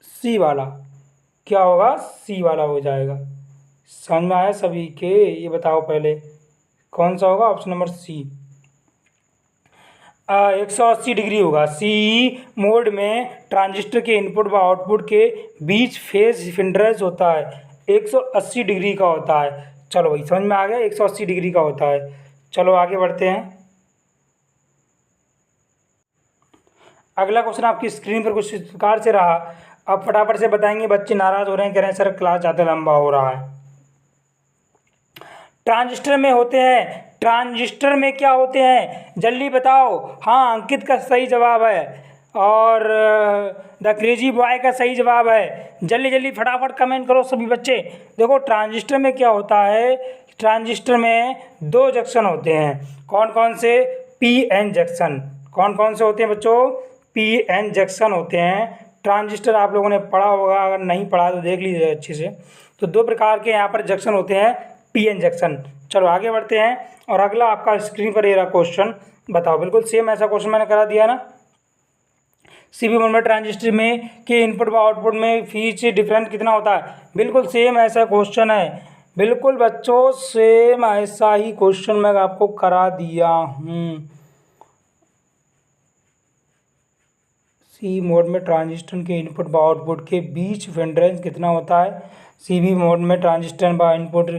सी वाला। क्या होगा? सी वाला हो जाएगा। समझ में आया सभी के? ये बताओ पहले कौन सा होगा? ऑप्शन नंबर सी। 180 डिग्री होगा। सी मोड में ट्रांजिस्टर के इनपुट व आउटपुट के बीच फेज फिड्रेंस होता है, 180 डिग्री का होता है। चलो भाई समझ में आ गया, 180 डिग्री का होता है। चलो आगे बढ़ते हैं। अगला क्वेश्चन आपकी स्क्रीन पर कुछ इस प्रकार से रहा। अब फटाफट से बताएंगे, बच्चे नाराज हो रहे हैं, कह रहे हैं सर क्लास ज़्यादा लंबा हो रहा है। ट्रांजिस्टर में होते हैं, ट्रांजिस्टर में क्या होते हैं जल्दी बताओ। हाँ अंकित का सही जवाब है और द क्रेजी बॉय का सही जवाब है। जल्दी जल्दी फटाफट कमेंट करो सभी बच्चे। देखो ट्रांजिस्टर में क्या होता है, ट्रांजिस्टर में दो जंक्शन होते हैं। कौन कौन से? P N junction. कौन कौन से होते हैं बच्चों? पी एन जंक्शन होते हैं। ट्रांजिस्टर आप लोगों ने पढ़ा होगा, अगर नहीं पढ़ा तो देख लीजिए अच्छे से। तो दो प्रकार के यहाँ पर जंक्शन होते हैं, पी एन जंक्शन। चलो आगे बढ़ते हैं। और अगला आपका स्क्रीन पर ये रहा क्वेश्चन। बताओ, बिल्कुल सेम ऐसा क्वेश्चन मैंने करा दिया ना। सीबी मोड में ट्रांजिस्टर में के इनपुट व आउटपुट में फीस डिफरेंस कितना होता है? बिल्कुल सेम ऐसा क्वेश्चन है। बिल्कुल बच्चों सेम ऐसा ही क्वेश्चन मैं आपको करा दिया हूँ। सी मोड में ट्रांजिस्टर के इनपुट व आउटपुट के बीच फिड्रेंस कितना होता है? सीबी मोड में ट्रांजिस्टर व इनपुट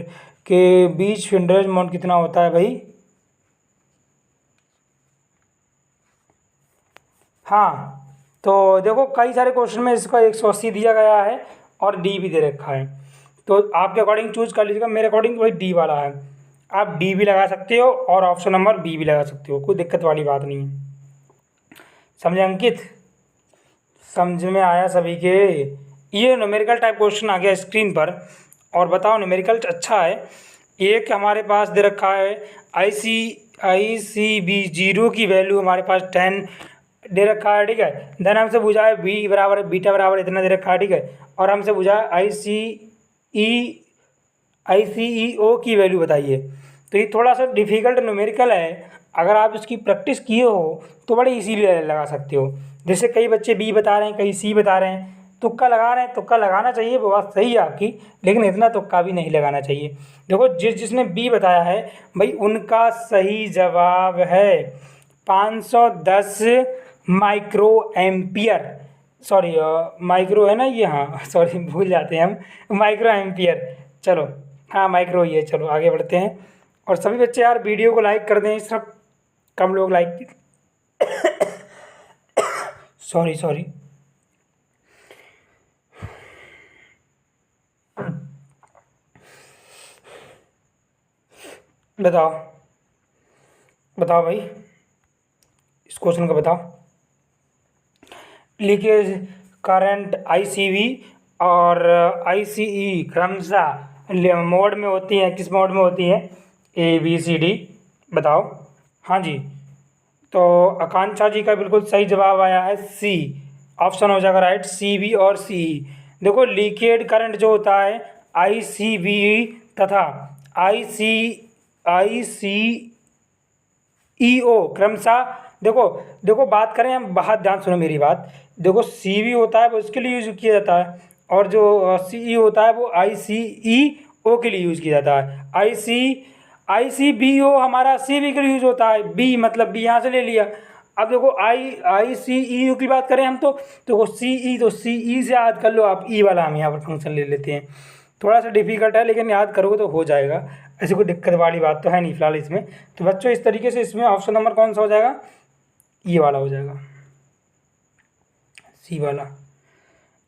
के बीच फिड्रेंस मोड कितना होता है भाई? हाँ तो देखो कई सारे क्वेश्चन में इसका 180 दिया गया है और डी भी दे रखा है, तो आपके अकॉर्डिंग चूज कर लीजिएगा। मेरे अकॉर्डिंग वही डी वाला है। आप डी भी लगा सकते हो और ऑप्शन नंबर बी भी लगा सकते हो, कोई दिक्कत वाली बात नहीं है। समझे अंकित? समझ में आया सभी के? ये न्यूमेरिकल टाइप क्वेश्चन आ गया स्क्रीन पर। और बताओ न्यूमेरिकल अच्छा है। एक हमारे पास दे रखा है IC B0 की वैल्यू हमारे पास 10 दे रखा है, ठीक है। देन हमसे पूछा है बी बराबर बीटा बराबर इतना दे रखा है, ठीक है। और हमसे पूछा है ICEO की वैल्यू बताइए। तो ये थोड़ा सा डिफिकल्ट न्यूमेरिकल है। अगर आप इसकी प्रैक्टिस किए हो तो बड़े इजीली लगा सकते हो। जैसे कई बच्चे बी बता रहे हैं, कई सी बता रहे हैं, तुक्का लगा रहे हैं। तुक्का लगाना चाहिए, वो बात सही है आपकी, लेकिन इतना तुक्का भी नहीं लगाना चाहिए। देखो जिसने बी बताया है भाई उनका सही जवाब है 510 माइक्रो एम्पियर। सॉरी माइक्रो है ना ये, हाँ सॉरी भूल जाते हैं हम, माइक्रो एम्पियर। चलो हाँ माइक्रो ही है। चलो आगे बढ़ते हैं। और सभी बच्चे यार वीडियो को लाइक कर दें, सब कम लोग लाइक सॉरी बताओ बताओ भाई, इस क्वेश्चन का बताओ। लीकेज करंट ICV और ICE क्रमशः मोड में होती हैं, किस मोड में होती हैं? ABCD बताओ। हाँ जी, तो आकांक्षा जी का बिल्कुल सही जवाब आया है सी। ऑप्शन हो जाएगा राइट, CB और CE। देखो लीकेज करंट जो होता है ICV तथा ICEO क्रमशः, देखो बात करें हम, बहुत ध्यान सुनो मेरी बात। देखो CV होता है वो इसके लिए यूज किया जाता है, और जो CE होता है वो ICEO के लिए यूज किया जाता है। ICBO हमारा CV के लिए यूज होता है। B मतलब B यहाँ से ले लिया। अब देखो ICEO की बात करें हम तो देखो CE, तो CE से याद कर लो आप। E वाला हम यहाँ पर फंक्शन ले लेते हैं। थोड़ा सा डिफिकल्ट है लेकिन याद करोगे तो हो जाएगा। ऐसी कोई दिक्कत वाली बात तो है नहीं फिलहाल इसमें। तो बच्चों इस तरीके से इसमें ऑप्शन नंबर कौन सा हो जाएगा, ये वाला हो जाएगा, सी वाला।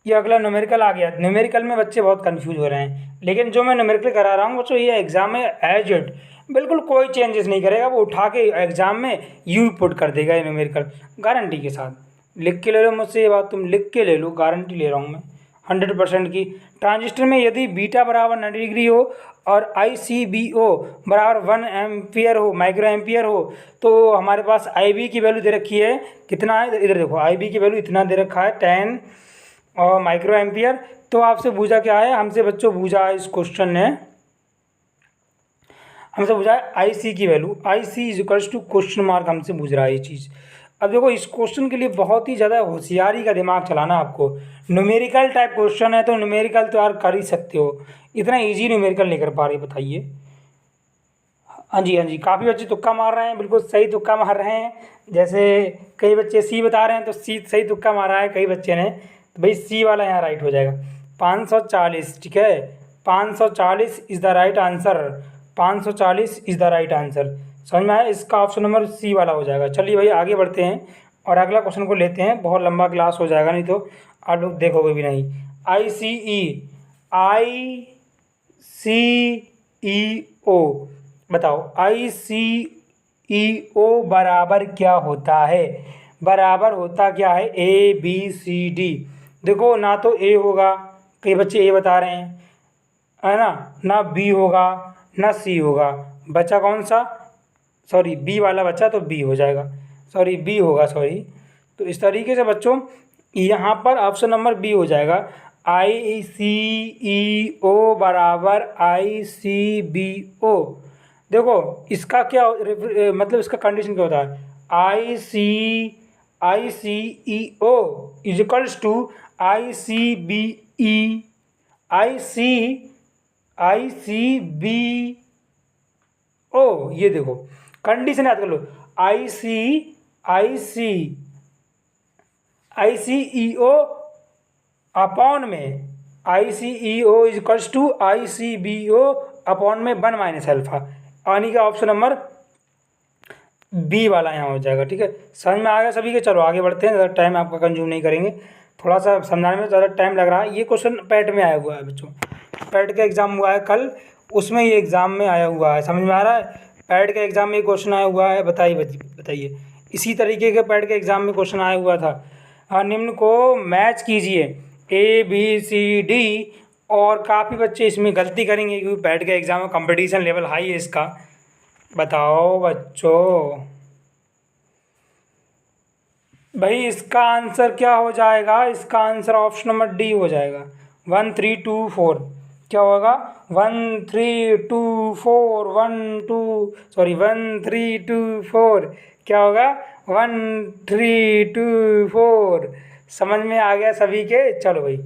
ये अगला न्यूमेरिकल आ गया। न्यूमेरिकल में बच्चे बहुत कंफ्यूज हो रहे हैं, लेकिन जो मैं न्यूमेरिकल करा रहा हूँ बच्चों ये एग्जाम में एज इट बिल्कुल कोई चेंजेस नहीं करेगा, वो उठा के एग्जाम में यू पुट कर देगा ये न्यूमेरिकल, गारंटी के साथ। लिख के ले लो मुझसे ये बात, तुम लिख के ले लो, गारंटी ले रहा हूँ मैं 100% की। ट्रांजिस्टर में यदि बीटा बराबर 90 डिग्री हो और ICBO बराबर 1 एम्पियर हो, माइक्रो एम्पियर हो, तो हमारे पास IB की वैल्यू दे रखी है कितना है, इधर देखो IB की वैल्यू इतना दे रखा है 10 और माइक्रो एम्पियर। तो आपसे पूछा क्या है, हमसे बच्चों पूछा है इस क्वेश्चन ने, हमसे पूछा है IC की value, IC is equals to question mark हमसे पूछ रहा है ये चीज़। अब देखो इस क्वेश्चन के लिए बहुत ही ज़्यादा होशियारी का दिमाग चलाना आपको। न्यूमेरिकल टाइप क्वेश्चन है तो न्यूमेरिकल तो यार कर ही सकते हो, इतना इजी न्यूमेरिकल नहीं कर पा रहे, बताइए। हाँ जी हाँ जी, काफ़ी बच्चे तुक्का मार रहे हैं, बिल्कुल सही तुक्का मार रहे हैं। जैसे कई बच्चे सी बता रहे हैं तो सी सही तुक्का मारा है कई बच्चे ने, तो भाई सी वाला यहाँ राइट हो जाएगा। 540, ठीक है, 540 is the right answer, 540 is the right answer. समझ में आया, इसका ऑप्शन नंबर सी वाला हो जाएगा। चलिए भाई आगे बढ़ते हैं और अगला क्वेश्चन को लेते हैं, बहुत लंबा क्लास हो जाएगा नहीं तो आप लोग देखोगे भी नहीं। ICEO बताओ, ICEO बराबर क्या होता है, बराबर होता क्या है, ABCD। देखो ना तो A होगा, कई बच्चे A बता रहे हैं, है ना B होगा ना C होगा, बचा कौन सा, सॉरी B वाला बचा तो B हो जाएगा, सॉरी B होगा, सॉरी। तो इस तरीके से बच्चों यहाँ पर ऑप्शन नंबर B हो जाएगा। ICEO बराबर ICBO। देखो इसका क्या मतलब इसका कंडीशन क्या होता है, ICEO is equals to ICBO। ये देखो कंडीशन याद कर लो, ICEO अपॉन में ICEO is equals to ICBO upon में 1 माइनस अल्फा, यानी कि ऑप्शन नंबर B वाला यहाँ हो जाएगा। ठीक है, समझ में आ गया सभी के। चलो आगे बढ़ते हैं, ज़्यादा टाइम आपका कंज्यूम नहीं करेंगे, थोड़ा सा समझाने में ज़्यादा टाइम लग रहा है। ये क्वेश्चन पैट में आया हुआ है बच्चों, पैट का एग्ज़ाम हुआ है कल, उसमें ये एग्ज़ाम में आया हुआ है, समझ में आ रहा है। पैट के एग्ज़ाम में ये क्वेश्चन आया हुआ है, बताइए। इसी तरीके के पैट के एग्ज़ाम में क्वेश्चन आया हुआ था। निम्न को मैच कीजिए ABCD, और काफ़ी बच्चे इसमें गलती करेंगे क्योंकि पैट का एग्ज़ाम में कंपटीशन लेवल हाई है इसका। बताओ बच्चों भाई इसका आंसर क्या हो जाएगा, इसका आंसर ऑप्शन नंबर D हो जाएगा, 1 3 2 4। क्या होगा, 1 3 2 4, 1 3 2 4, क्या होगा 1 3 2 4। समझ में आ गया सभी के। चलो भाई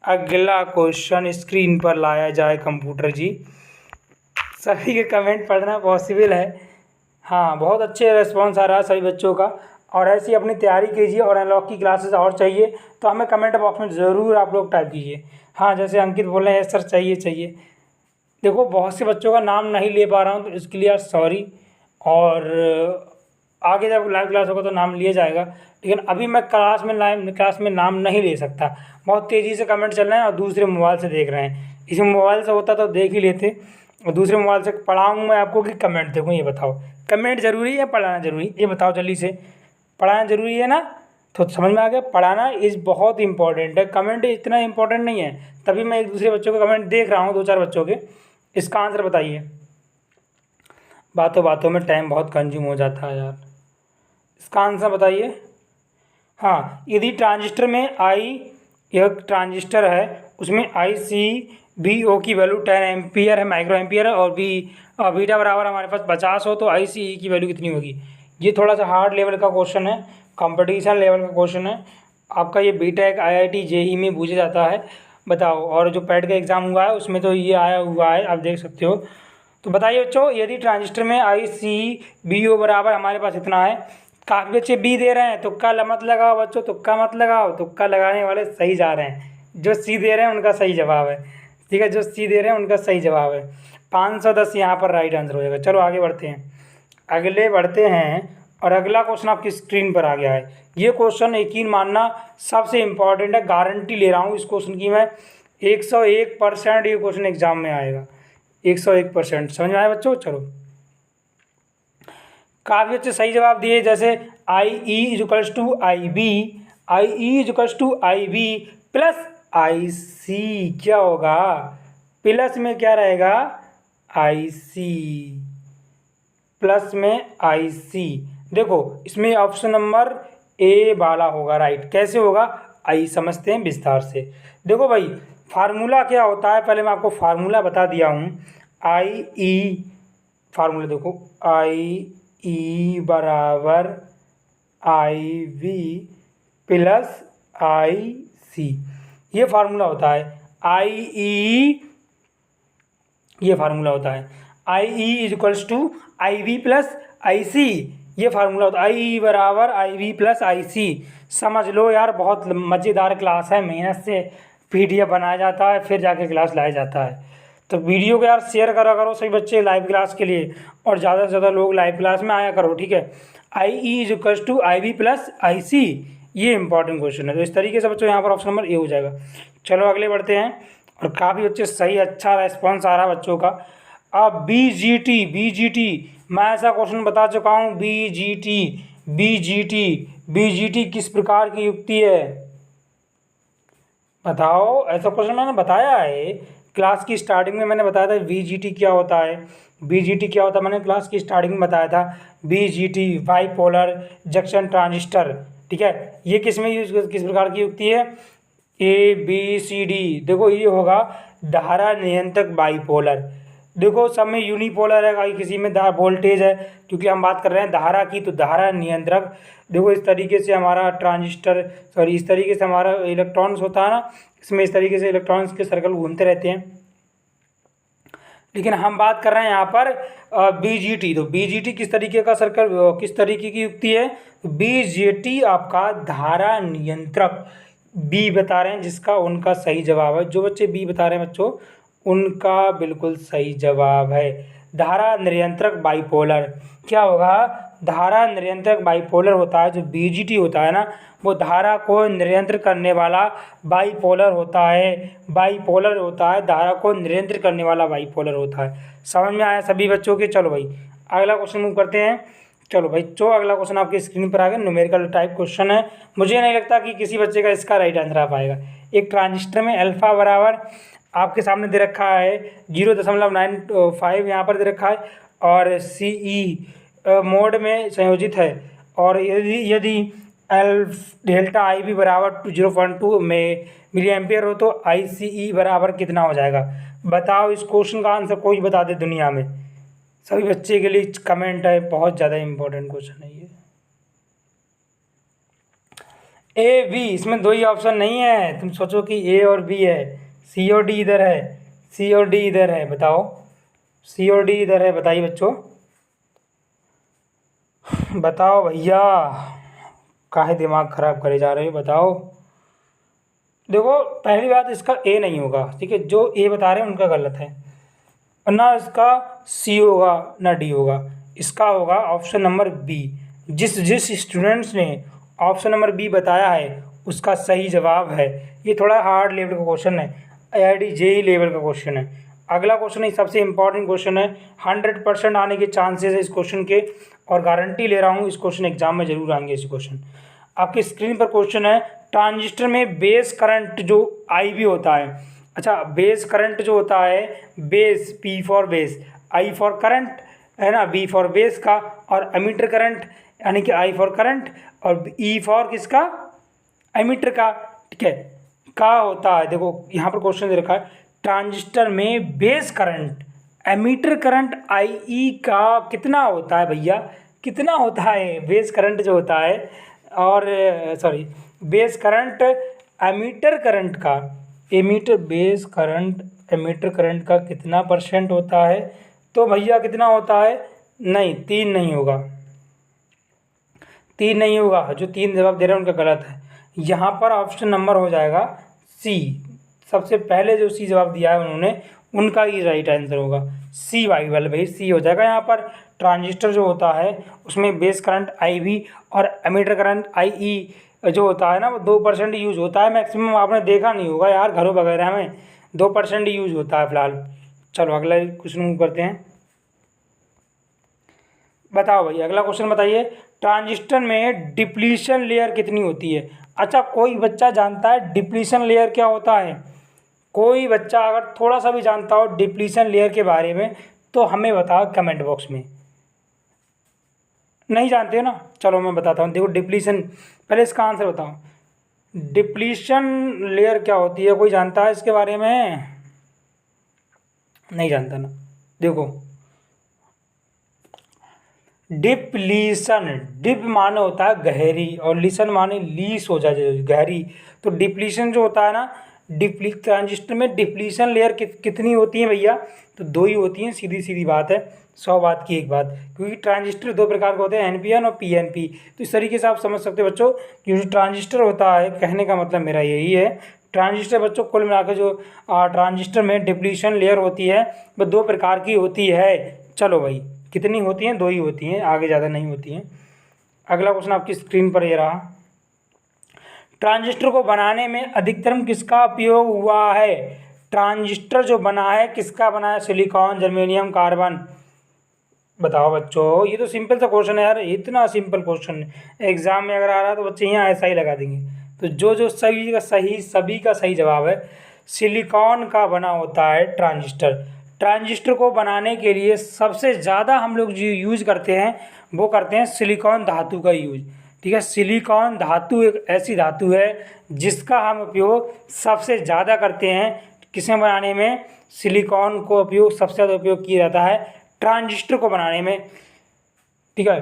अगला क्वेश्चन स्क्रीन पर लाया जाए कंप्यूटर जी। सभी के कमेंट पढ़ना पॉसिबल है, हाँ बहुत अच्छे रिस्पॉन्स आ रहा है सभी बच्चों का, और ऐसी अपनी तैयारी कीजिए। और अनलॉक की क्लासेस और चाहिए तो हमें कमेंट बॉक्स में ज़रूर आप लोग टाइप कीजिए। हाँ जैसे अंकित बोल रहे हैं सर चाहिए। देखो बहुत से बच्चों का नाम नहीं ले पा रहा हूँ तो इसके लिए सॉरी, और आगे जब लाइव क्लास होगा तो नाम लिया जाएगा, लेकिन अभी मैं क्लास में नाम नहीं ले सकता। बहुत तेज़ी से कमेंट चल रहे हैं और दूसरे मोबाइल से देख रहे हैं, इसी मोबाइल से होता तो देख ही लेते, और दूसरे मोबाइल से पढ़ाऊँ मैं आपको कि कमेंट देखूँ। ये बताओ कमेंट ज़रूरी है पढ़ाना ज़रूरी, ये बताओ जल्दी से, पढ़ाना ज़रूरी है ना। तो समझ में आ गया, पढ़ाना इज़ बहुत इंपॉर्टेंट है, कमेंट इतना इंपॉर्टेंट नहीं है। तभी मैं एक दूसरे बच्चों के कमेंट देख रहा हूँ, 2-4 बच्चों के। इसका आंसर बताइए, बातों में टाइम बहुत कंज्यूम हो जाता है यार। इसका आंसर बताइए। हाँ यदि ट्रांजिस्टर में एक ट्रांजिस्टर है उसमें ICBO की वैल्यू 10 एम्पियर है, माइक्रो एम्पियर है, और बीटा बराबर हमारे पास 50 हो तो ICE की वैल्यू कितनी होगी। ये थोड़ा सा हार्ड लेवल का क्वेश्चन है, कंपटीशन लेवल का क्वेश्चन है आपका। ये BTech IIT JEE में पूछा जाता है। बताओ, और जो पैट का एग्ज़ाम हुआ है उसमें तो ये आया हुआ है, आप देख सकते हो। तो बताइए बच्चों, यदि ट्रांजिस्टर में ICBO बराबर हमारे पास इतना है, काफ़ी बच्चे B दे रहे हैं, तुक्का मत लगाओ बच्चों, तुक्का मत लगाओ, तुक्का लगाने वाले सही जा रहे हैं। जो C दे रहे हैं उनका सही जवाब है, ठीक है, जो C दे रहे हैं उनका सही जवाब है। 510 यहाँ पर राइट आंसर हो जाएगा। चलो आगे बढ़ते हैं और अगला क्वेश्चन आपकी स्क्रीन पर आ गया है। ये क्वेश्चन यकीन मानना सबसे इम्पॉर्टेंट है, गारंटी ले रहा हूँ इस क्वेश्चन की मैं। 101% ये क्वेश्चन एग्जाम में आएगा, 101%। समझ में आया बच्चों? चलो, काफ़ी अच्छे सही जवाब दिए, जैसे I E equals to I B plus I C. क्या होगा? प्लस में क्या रहेगा? आई सी, प्लस में आई सी। देखो इसमें ऑप्शन नंबर ए वाला होगा राइट। कैसे होगा आइए समझते हैं विस्तार से। देखो भाई फार्मूला क्या होता है, पहले मैं आपको फार्मूला बता दिया हूँ। आई ई फार्मूला देखो, आई ई बराबर आई वी प्लस आई सी, ये फार्मूला होता है। आई ई, ये फार्मूला होता है। I E is equals to I V plus I C, ये फार्मूला होता है। आई ई बराबर आई वी प्लस आई सी। समझ लो यार, बहुत मज़ेदार क्लास है, मेहनत से PDF बनाया जाता है फिर जाके क्लास लाया जाता है। तो वीडियो को यार शेयर करा करो सभी बच्चे लाइव क्लास के लिए, और ज़्यादा से ज़्यादा लोग लाइव क्लास में आया करो, ठीक है। I E is equals to I V plus I C, ये इंपॉर्टेंट क्वेश्चन है। तो इस तरीके से बच्चों यहाँ पर ऑप्शन नंबर ए हो जाएगा। चलो आगे बढ़ते हैं, और काफ़ी बच्चे सही अच्छा रेस्पॉन्स आ रहा है बच्चों का। अब BGT मैं ऐसा क्वेश्चन बता चुका हूँ। BGT किस प्रकार की युक्ति है बताओ? ऐसा क्वेश्चन मैंने बताया है क्लास की स्टार्टिंग में, मैंने बताया था BGT क्या होता है। BGT क्या होता है मैंने क्लास की स्टार्टिंग में बताया था। BGT बाइपोलर जंक्शन ट्रांजिस्टर, ठीक है। ये किस प्रकार की युक्ति है? ABCD। देखो ये होगा धारा नियंत्रक बाइपोलर। देखो सब में यूनिपोलर है, किसी में वोल्टेज है, क्योंकि हम बात कर रहे हैं धारा की, तो धारा नियंत्रक। देखो इस तरीके से हमारा ट्रांजिस्टर, इस तरीके से हमारा इलेक्ट्रॉन्स होता है ना, इसमें इस तरीके से इलेक्ट्रॉन्स के सर्कल घूमते रहते हैं। लेकिन हम बात कर रहे हैं यहाँ पर BGT। तो BGT किस तरीके का सर्कल, किस तरीके की युक्ति है? BGT आपका धारा नियंत्रक। बी बता रहे हैं जिसका, उनका सही जवाब है। जो बच्चे बी बता रहे हैं बच्चों, उनका बिल्कुल सही जवाब है धारा नियंत्रक बाइपोलर। क्या होगा? धारा नियंत्रक बाइपोलर होता है। जो BGT होता है ना, वो धारा को नियंत्रित करने वाला बाइपोलर होता है। धारा को नियंत्रित करने वाला बाइपोलर होता है। समझ में आया सभी बच्चों के? चलो भाई अगला क्वेश्चन मूव करते हैं। चलो भाई अगला क्वेश्चन आपकी स्क्रीन पर आ गया, न्यूमेरिकल टाइप क्वेश्चन है। मुझे नहीं लगता कि किसी बच्चे का इसका राइट आंसर आ पाएगा। एक ट्रांजिस्टर में अल्फा बराबर आपके सामने दे रखा है 0.95 यहाँ पर दे रखा है, और CE मोड में संयोजित है। और यदि डेल्टा आई बी बराबर 0.2 में मिली एम्पियर हो, तो ICE बराबर कितना हो जाएगा? बताओ इस क्वेश्चन का आंसर कोई बता दे दुनिया में। सभी बच्चे के लिए कमेंट है, बहुत ज़्यादा इम्पोर्टेंट क्वेश्चन है ये। A B, इसमें दो ही ऑप्शन नहीं है, तुम सोचो कि A और B है। C और D इधर है, C और D इधर है। बताओ C और D इधर है, बताइए बच्चों, बताओ भैया, काहे दिमाग खराब करे जा रहे हो? बताओ। देखो पहली बात, इसका A नहीं होगा, ठीक है। जो A बता रहे हैं उनका गलत है, ना इसका C होगा ना D होगा, इसका होगा ऑप्शन नंबर B। जिस स्टूडेंट्स ने ऑप्शन नंबर B बताया है उसका सही जवाब है। ये थोड़ा हार्ड लेवल का क्वेश्चन है, IIT JEE लेवल का क्वेश्चन है। अगला क्वेश्चन सबसे इंपॉर्टेंट क्वेश्चन है, 100% आने के चांसेस है इस क्वेश्चन के, और गारंटी ले रहा हूँ इस क्वेश्चन एग्जाम में जरूर आएंगे इस क्वेश्चन। आपकी स्क्रीन पर क्वेश्चन है, ट्रांजिस्टर में बेस करंट जो IB होता है, अच्छा बेस करंट जो होता है, base P for base, I for current है ना, B फॉर बेस का, और एमीटर करंट यानी कि I फॉर करंट, और E फॉर किसका? एमीटर का, ठीक है, का होता है। देखो यहाँ पर क्वेश्चन दे रखा है, ट्रांजिस्टर में base current emitter current IE का कितना होता है भैया? कितना होता है बेस करंट जो होता है, और बेस करंट एमीटर करंट का, बेस करंट एमीटर करंट का कितना % होता है? तो भैया कितना होता है? नहीं, 3 नहीं होगा, 3 नहीं होगा। जो 3 जवाब दे रहे हैं उनका गलत है। यहाँ पर ऑप्शन नंबर हो जाएगा C। सबसे पहले जो C जवाब दिया है उन्होंने, उनका ही राइट आंसर होगा सी वाई वाला भाई, सी हो जाएगा यहाँ पर। ट्रांजिस्टर जो होता है उसमें बेस करंट IV और एमीटर करंट IE जो होता है ना वो 2% यूज होता है मैक्सिमम। आपने देखा नहीं होगा यार घरों वगैरह में 2% यूज होता है फिलहाल। चलो अगला क्वेश्चन मूव करते हैं। बताओ भाई अगला क्वेश्चन बताइए, ट्रांजिस्टर में डिप्लीशन लेयर कितनी होती है? अच्छा कोई बच्चा जानता है डिप्लीशन लेयर क्या होता है? कोई बच्चा अगर थोड़ा सा भी जानता हो डिप्लीशन लेयर के बारे में तो हमें बताओ कमेंट बॉक्स में। नहीं जानते हो ना, चलो मैं बताता हूँ। देखो डिप्लीशन, पहले इसका आंसर बताओ, डिप्लीशन लेयर क्या होती है? कोई जानता है इसके बारे में? नहीं जानता ना। देखो डिप्लीशन, डिप माने होता है गहरी और लीसन माने लीस हो जाए गहरी। तो डिप्लीशन जो होता है ना, ट्रांजिस्टर में डिप्लीशन लेयर कितनी होती है भैया? तो 2 ही होती हैं, सीधी सीधी बात है, 100 बात की एक बात। क्योंकि ट्रांजिस्टर 2 प्रकार के होते हैं, NPN और PNP। तो इस तरीके से आप समझ सकते हो बच्चों कि जो ट्रांजिस्टर होता है, कहने का मतलब मेरा यही है, ट्रांजिस्टर बच्चों कुल मिलाकर जो ट्रांजिस्टर में डिप्लीशन लेयर होती है वो 2 प्रकार की होती है। चलो भाई कितनी होती हैं? 2 ही होती हैं, आगे ज़्यादा नहीं होती हैं। अगला क्वेश्चन आपकी स्क्रीन पर ये रहा, ट्रांजिस्टर को बनाने में अधिकतम किसका उपयोग हुआ है? ट्रांजिस्टर जो बना है किसका बना है? Silicon, germanium, carbon. बताओ बच्चों, ये तो सिंपल सा क्वेश्चन है यार, इतना सिंपल क्वेश्चन एग्जाम में अगर आ रहा है तो बच्चे यहाँ ऐसा ही लगा देंगे। तो जो सभी का सही जवाब है, सिलिकॉन का बना होता है ट्रांजिस्टर। ट्रांजिस्टर को बनाने के लिए सबसे ज़्यादा हम लोग जो यूज करते हैं वो करते हैं सिलिकॉन धातु का यूज। ठीक है, सिलिकॉन धातु एक ऐसी धातु है जिसका हम उपयोग सबसे ज़्यादा करते हैं। किसे बनाने में? सिलिकॉन को उपयोग सबसे ज़्यादा उपयोग किया जाता है ट्रांजिस्टर को बनाने में। ठीक है,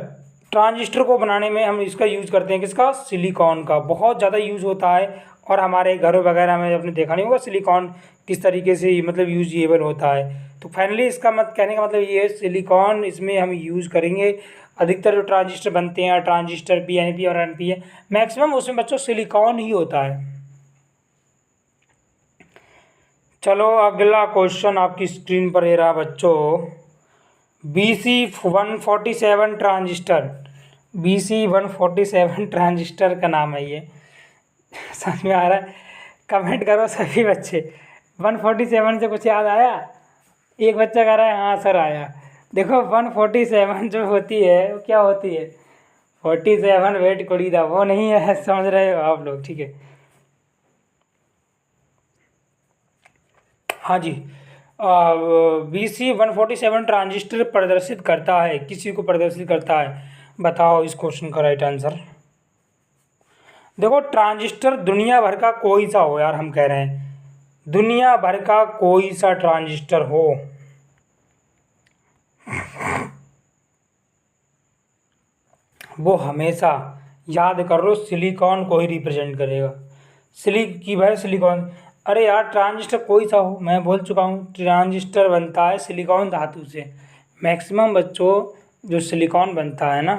ट्रांजिस्टर को बनाने में हम इसका यूज़ करते हैं, किसका? सिलिकॉन का बहुत ज़्यादा यूज़ होता है। और हमारे घरों वगैरह में आपने देखा नहीं होगा सिलिकॉन किस तरीके से मतलब यूजेबल होता है। तो फाइनली इसका कहने का मतलब ये है, सिलिकॉन इसमें हम यूज़ करेंगे। अधिकतर जो ट्रांजिस्टर बनते हैं, ट्रांजिस्टर PNP और NPN, मैक्सिमम उसमें बच्चों सिलिकॉन ही होता है। चलो अगला क्वेश्चन आपकी स्क्रीन पर ये रहा बच्चों, BC147 ट्रांजिस्टर, BC147 ट्रांजिस्टर का नाम है ये। समझ में आ रहा है? कमेंट करो सभी बच्चे। 147 से कुछ याद आया? एक बच्चा कह रहा है हाँ सर आया। देखो 147 जो होती है वो क्या होती है? 47 वेट कुड़ी दा, वो नहीं है, समझ रहे हो आप लोग? ठीक है, हाँ जी। BC147 ट्रांजिस्टर प्रदर्शित करता है, किसी को प्रदर्शित करता है? बताओ इस क्वेश्चन का राइट आंसर। देखो ट्रांजिस्टर दुनिया भर का कोई सा हो यार, हम कह रहे हैं दुनिया भर का कोई सा ट्रांजिस्टर हो, वो हमेशा याद कर लो सिलिकॉन को ही रिप्रेजेंट करेगा। सिलिकॉन। अरे यार ट्रांजिस्टर कोई सा हो, मैं बोल चुका हूँ ट्रांजिस्टर बनता है सिलिकॉन धातु से। मैक्सिमम बच्चों जो सिलिकॉन बनता है ना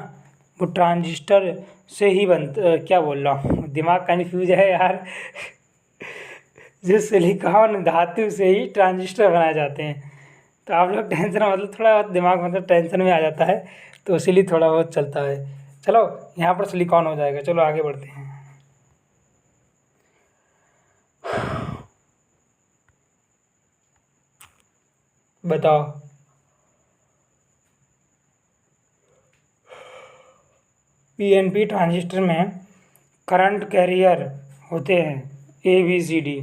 वो ट्रांजिस्टर से ही क्या बोल रहा हूँ, दिमाग कन्फ्यूज है यार। जो सिलिकॉन धातु से ही ट्रांजिस्टर बनाए जाते हैं। तो आप लोग टेंशन मतलब थोड़ा बहुत दिमाग मतलब टेंशन में आ जाता है, तो इसीलिए थोड़ा बहुत चलता है। चलो यहाँ पर सिलिकॉन हो जाएगा। चलो आगे बढ़ते हैं। बताओ PNP ट्रांजिस्टर में करंट कैरियर होते हैं ABCD।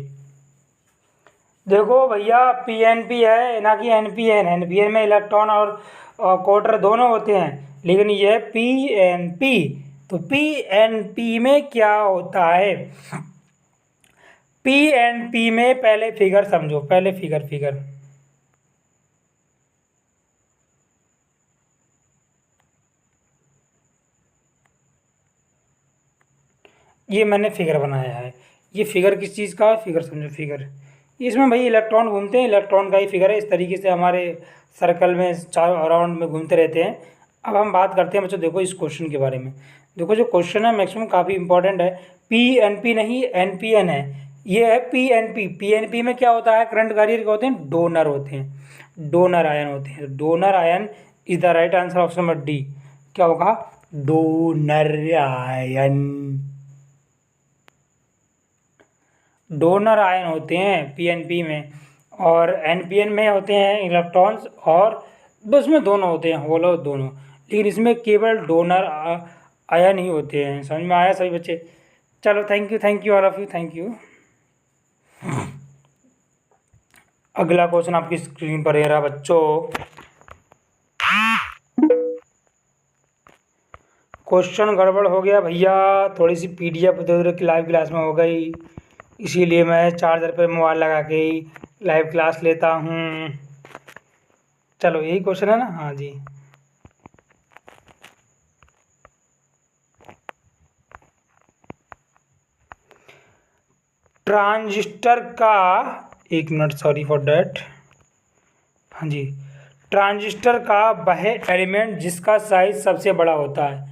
देखो भैया PNP है ना कि NPN। NPN में इलेक्ट्रॉन और क्वार्टर दोनों होते हैं, लेकिन ये PNP। तो PNP में क्या होता है? PNP में पहले फिगर समझो, पहले फिगर ये मैंने फिगर बनाया है। ये फिगर किस चीज़ का? फिगर समझो, फिगर इसमें भाई इलेक्ट्रॉन घूमते हैं, इलेक्ट्रॉन का ही फिगर है। इस तरीके से हमारे सर्कल में चारों राउंड में घूमते रहते हैं। अब हम बात करते हैं बच्चों, देखो इस क्वेश्चन के बारे में। देखो जो क्वेश्चन है मैक्सिमम काफ़ी इंपॉर्टेंट है। PNP नहीं NPN है। ये है पीएनपी। पीएनपी में क्या होता है, करंट कैरियर क्या होते हैं, डोनर होते हैं, डोनर आयन होते हैं। Donor ion is the right answer, option number D. क्या होगा, डोनर आयन। डोनर आयन होते हैं पीएनपी में, और एनपीएन में होते हैं इलेक्ट्रॉन्स, और बस में दोनों होते हैं, होल और दोनों। लेकिन इसमें केवल डोनर आयन ही होते हैं। समझ में आया सभी बच्चे? चलो thank you all of you, thank you. अगला क्वेश्चन आपकी स्क्रीन पर है रहा बच्चों। क्वेश्चन गड़बड़ हो गया भैया, थोड़ी सी पीडीएफ उधर की लाइव क्लास में हो गई, इसीलिए मैं चार्जर पर मोबाइल लगा के ही लाइव क्लास लेता हूँ। चलो यही क्वेश्चन है ना, हाँ जी। ट्रांजिस्टर का, एक मिनट, सॉरी फॉर डैट, हाँ जी। ट्रांजिस्टर का वह एलिमेंट जिसका साइज सबसे बड़ा होता है।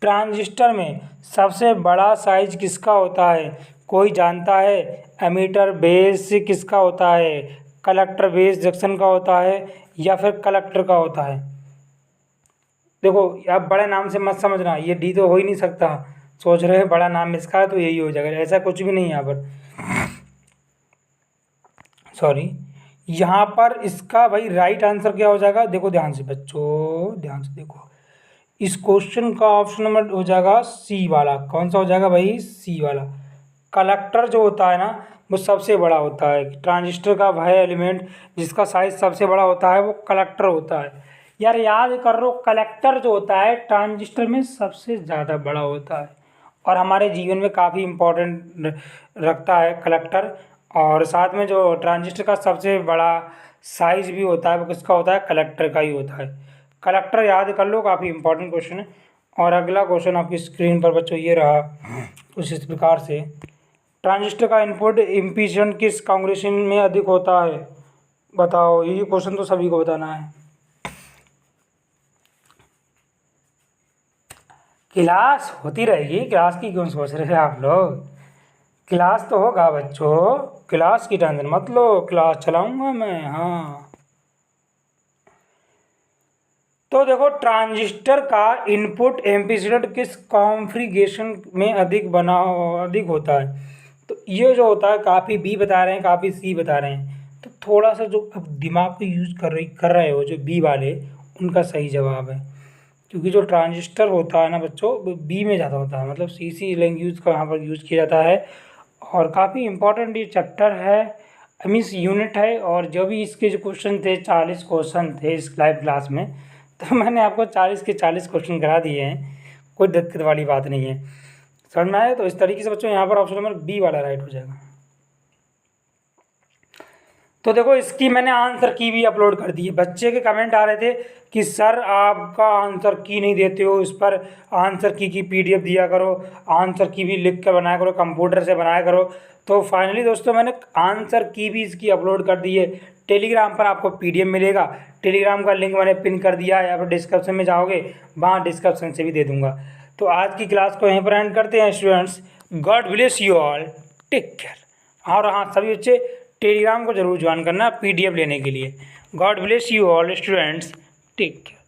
ट्रांजिस्टर में सबसे बड़ा साइज किसका होता है, कोई जानता है? एमीटर बेस किसका होता है, कलेक्टर बेस जंक्शन का होता है, या फिर कलेक्टर का होता है? देखो आप बड़े नाम से मत समझना, ये डी तो हो ही नहीं सकता। सोच रहे हैं बड़ा नाम इसका है तो यही हो जाएगा, ऐसा कुछ भी नहीं है यहाँ पर, सॉरी। यहाँ पर इसका भाई राइट आंसर क्या हो जाएगा, देखो ध्यान से बच्चों, ध्यान से देखो। इस क्वेश्चन का ऑप्शन नंबर हो जाएगा सी वाला। कौन सा हो जाएगा भाई, सी वाला। कलेक्टर जो होता है ना, वो सबसे बड़ा होता है। ट्रांजिस्टर का वह एलिमेंट जिसका साइज सबसे बड़ा होता है वो कलेक्टर होता है। यार याद कर लो, कलेक्टर जो होता है ट्रांजिस्टर में सबसे ज़्यादा बड़ा होता है, और हमारे जीवन में काफ़ी इम्पोर्टेंट रखता है कलेक्टर। और साथ में जो ट्रांजिस्टर का सबसे बड़ा साइज भी होता है वो किसका होता है, कलेक्टर का ही होता है। कलेक्टर याद कर लो, काफ़ी इंपॉर्टेंट क्वेश्चन है। और अगला क्वेश्चन आपकी स्क्रीन पर बच्चों ये रहा कुछ इस प्रकार से। ट्रांजिस्टर का इनपुट इम्पीडेंस किस कॉन्फ़िगरेशन में अधिक होता है, बताओ। ये क्वेश्चन तो सभी को बताना है। क्लास होती रहेगी, क्लास की क्यों सोच रहे हैं आप लोग, क्लास तो होगा बच्चों, क्लास की टेंशन मत लो, क्लास चलाऊंगा मैं, हाँ। तो देखो ट्रांजिस्टर का इनपुट एम्पलीट्यूड किस कॉन्फ़िगरेशन में अधिक होता है। तो ये जो होता है, काफ़ी बी बता रहे हैं, काफ़ी सी बता रहे हैं, तो थोड़ा सा जो अब दिमाग को यूज़ कर रहे हो जो बी वाले, उनका सही जवाब है। क्योंकि जो ट्रांजिस्टर होता है ना बच्चों, वो बी में ज़्यादा होता है, मतलब सी लैंग्वेज का यहाँ पर यूज़ किया जाता है। और काफ़ी इम्पोर्टेंट ये चैप्टर है, मीन्स यूनिट है। और जो भी इसके जो क्वेश्चन थे, 40 क्वेश्चन थे इस लाइव क्लास में, तो मैंने आपको 40 के 40 क्वेश्चन करा दिए हैं, कोई दिक्कत वाली बात नहीं है। समझ में आया? तो इस तरीके से बच्चों यहाँ पर ऑप्शन नंबर बी वाला राइट हो जाएगा। तो देखो इसकी मैंने आंसर की भी अपलोड कर दी है। बच्चे के कमेंट आ रहे थे कि सर आपका आंसर की नहीं देते हो, इस पर आंसर की पीडीएफ दिया करो, आंसर की भी लिख कर बनाया करो, कंप्यूटर से बनाया करो। तो फाइनली दोस्तों मैंने आंसर की भी इसकी अपलोड कर दी है। टेलीग्राम पर आपको पीडीएफ मिलेगा, टेलीग्राम का लिंक मैंने पिन कर दिया है, या फिर डिस्क्रिप्शन में जाओगे वहाँ डिस्क्रिप्शन से भी दे दूँगा। तो आज की क्लास को यहीं पर एंड करते हैं students. God bless you all, take care. और हाँ सभी बच्चे टेलीग्राम को जरूर ज्वाइन करना पीडीएफ लेने के लिए। God bless you all students, take care.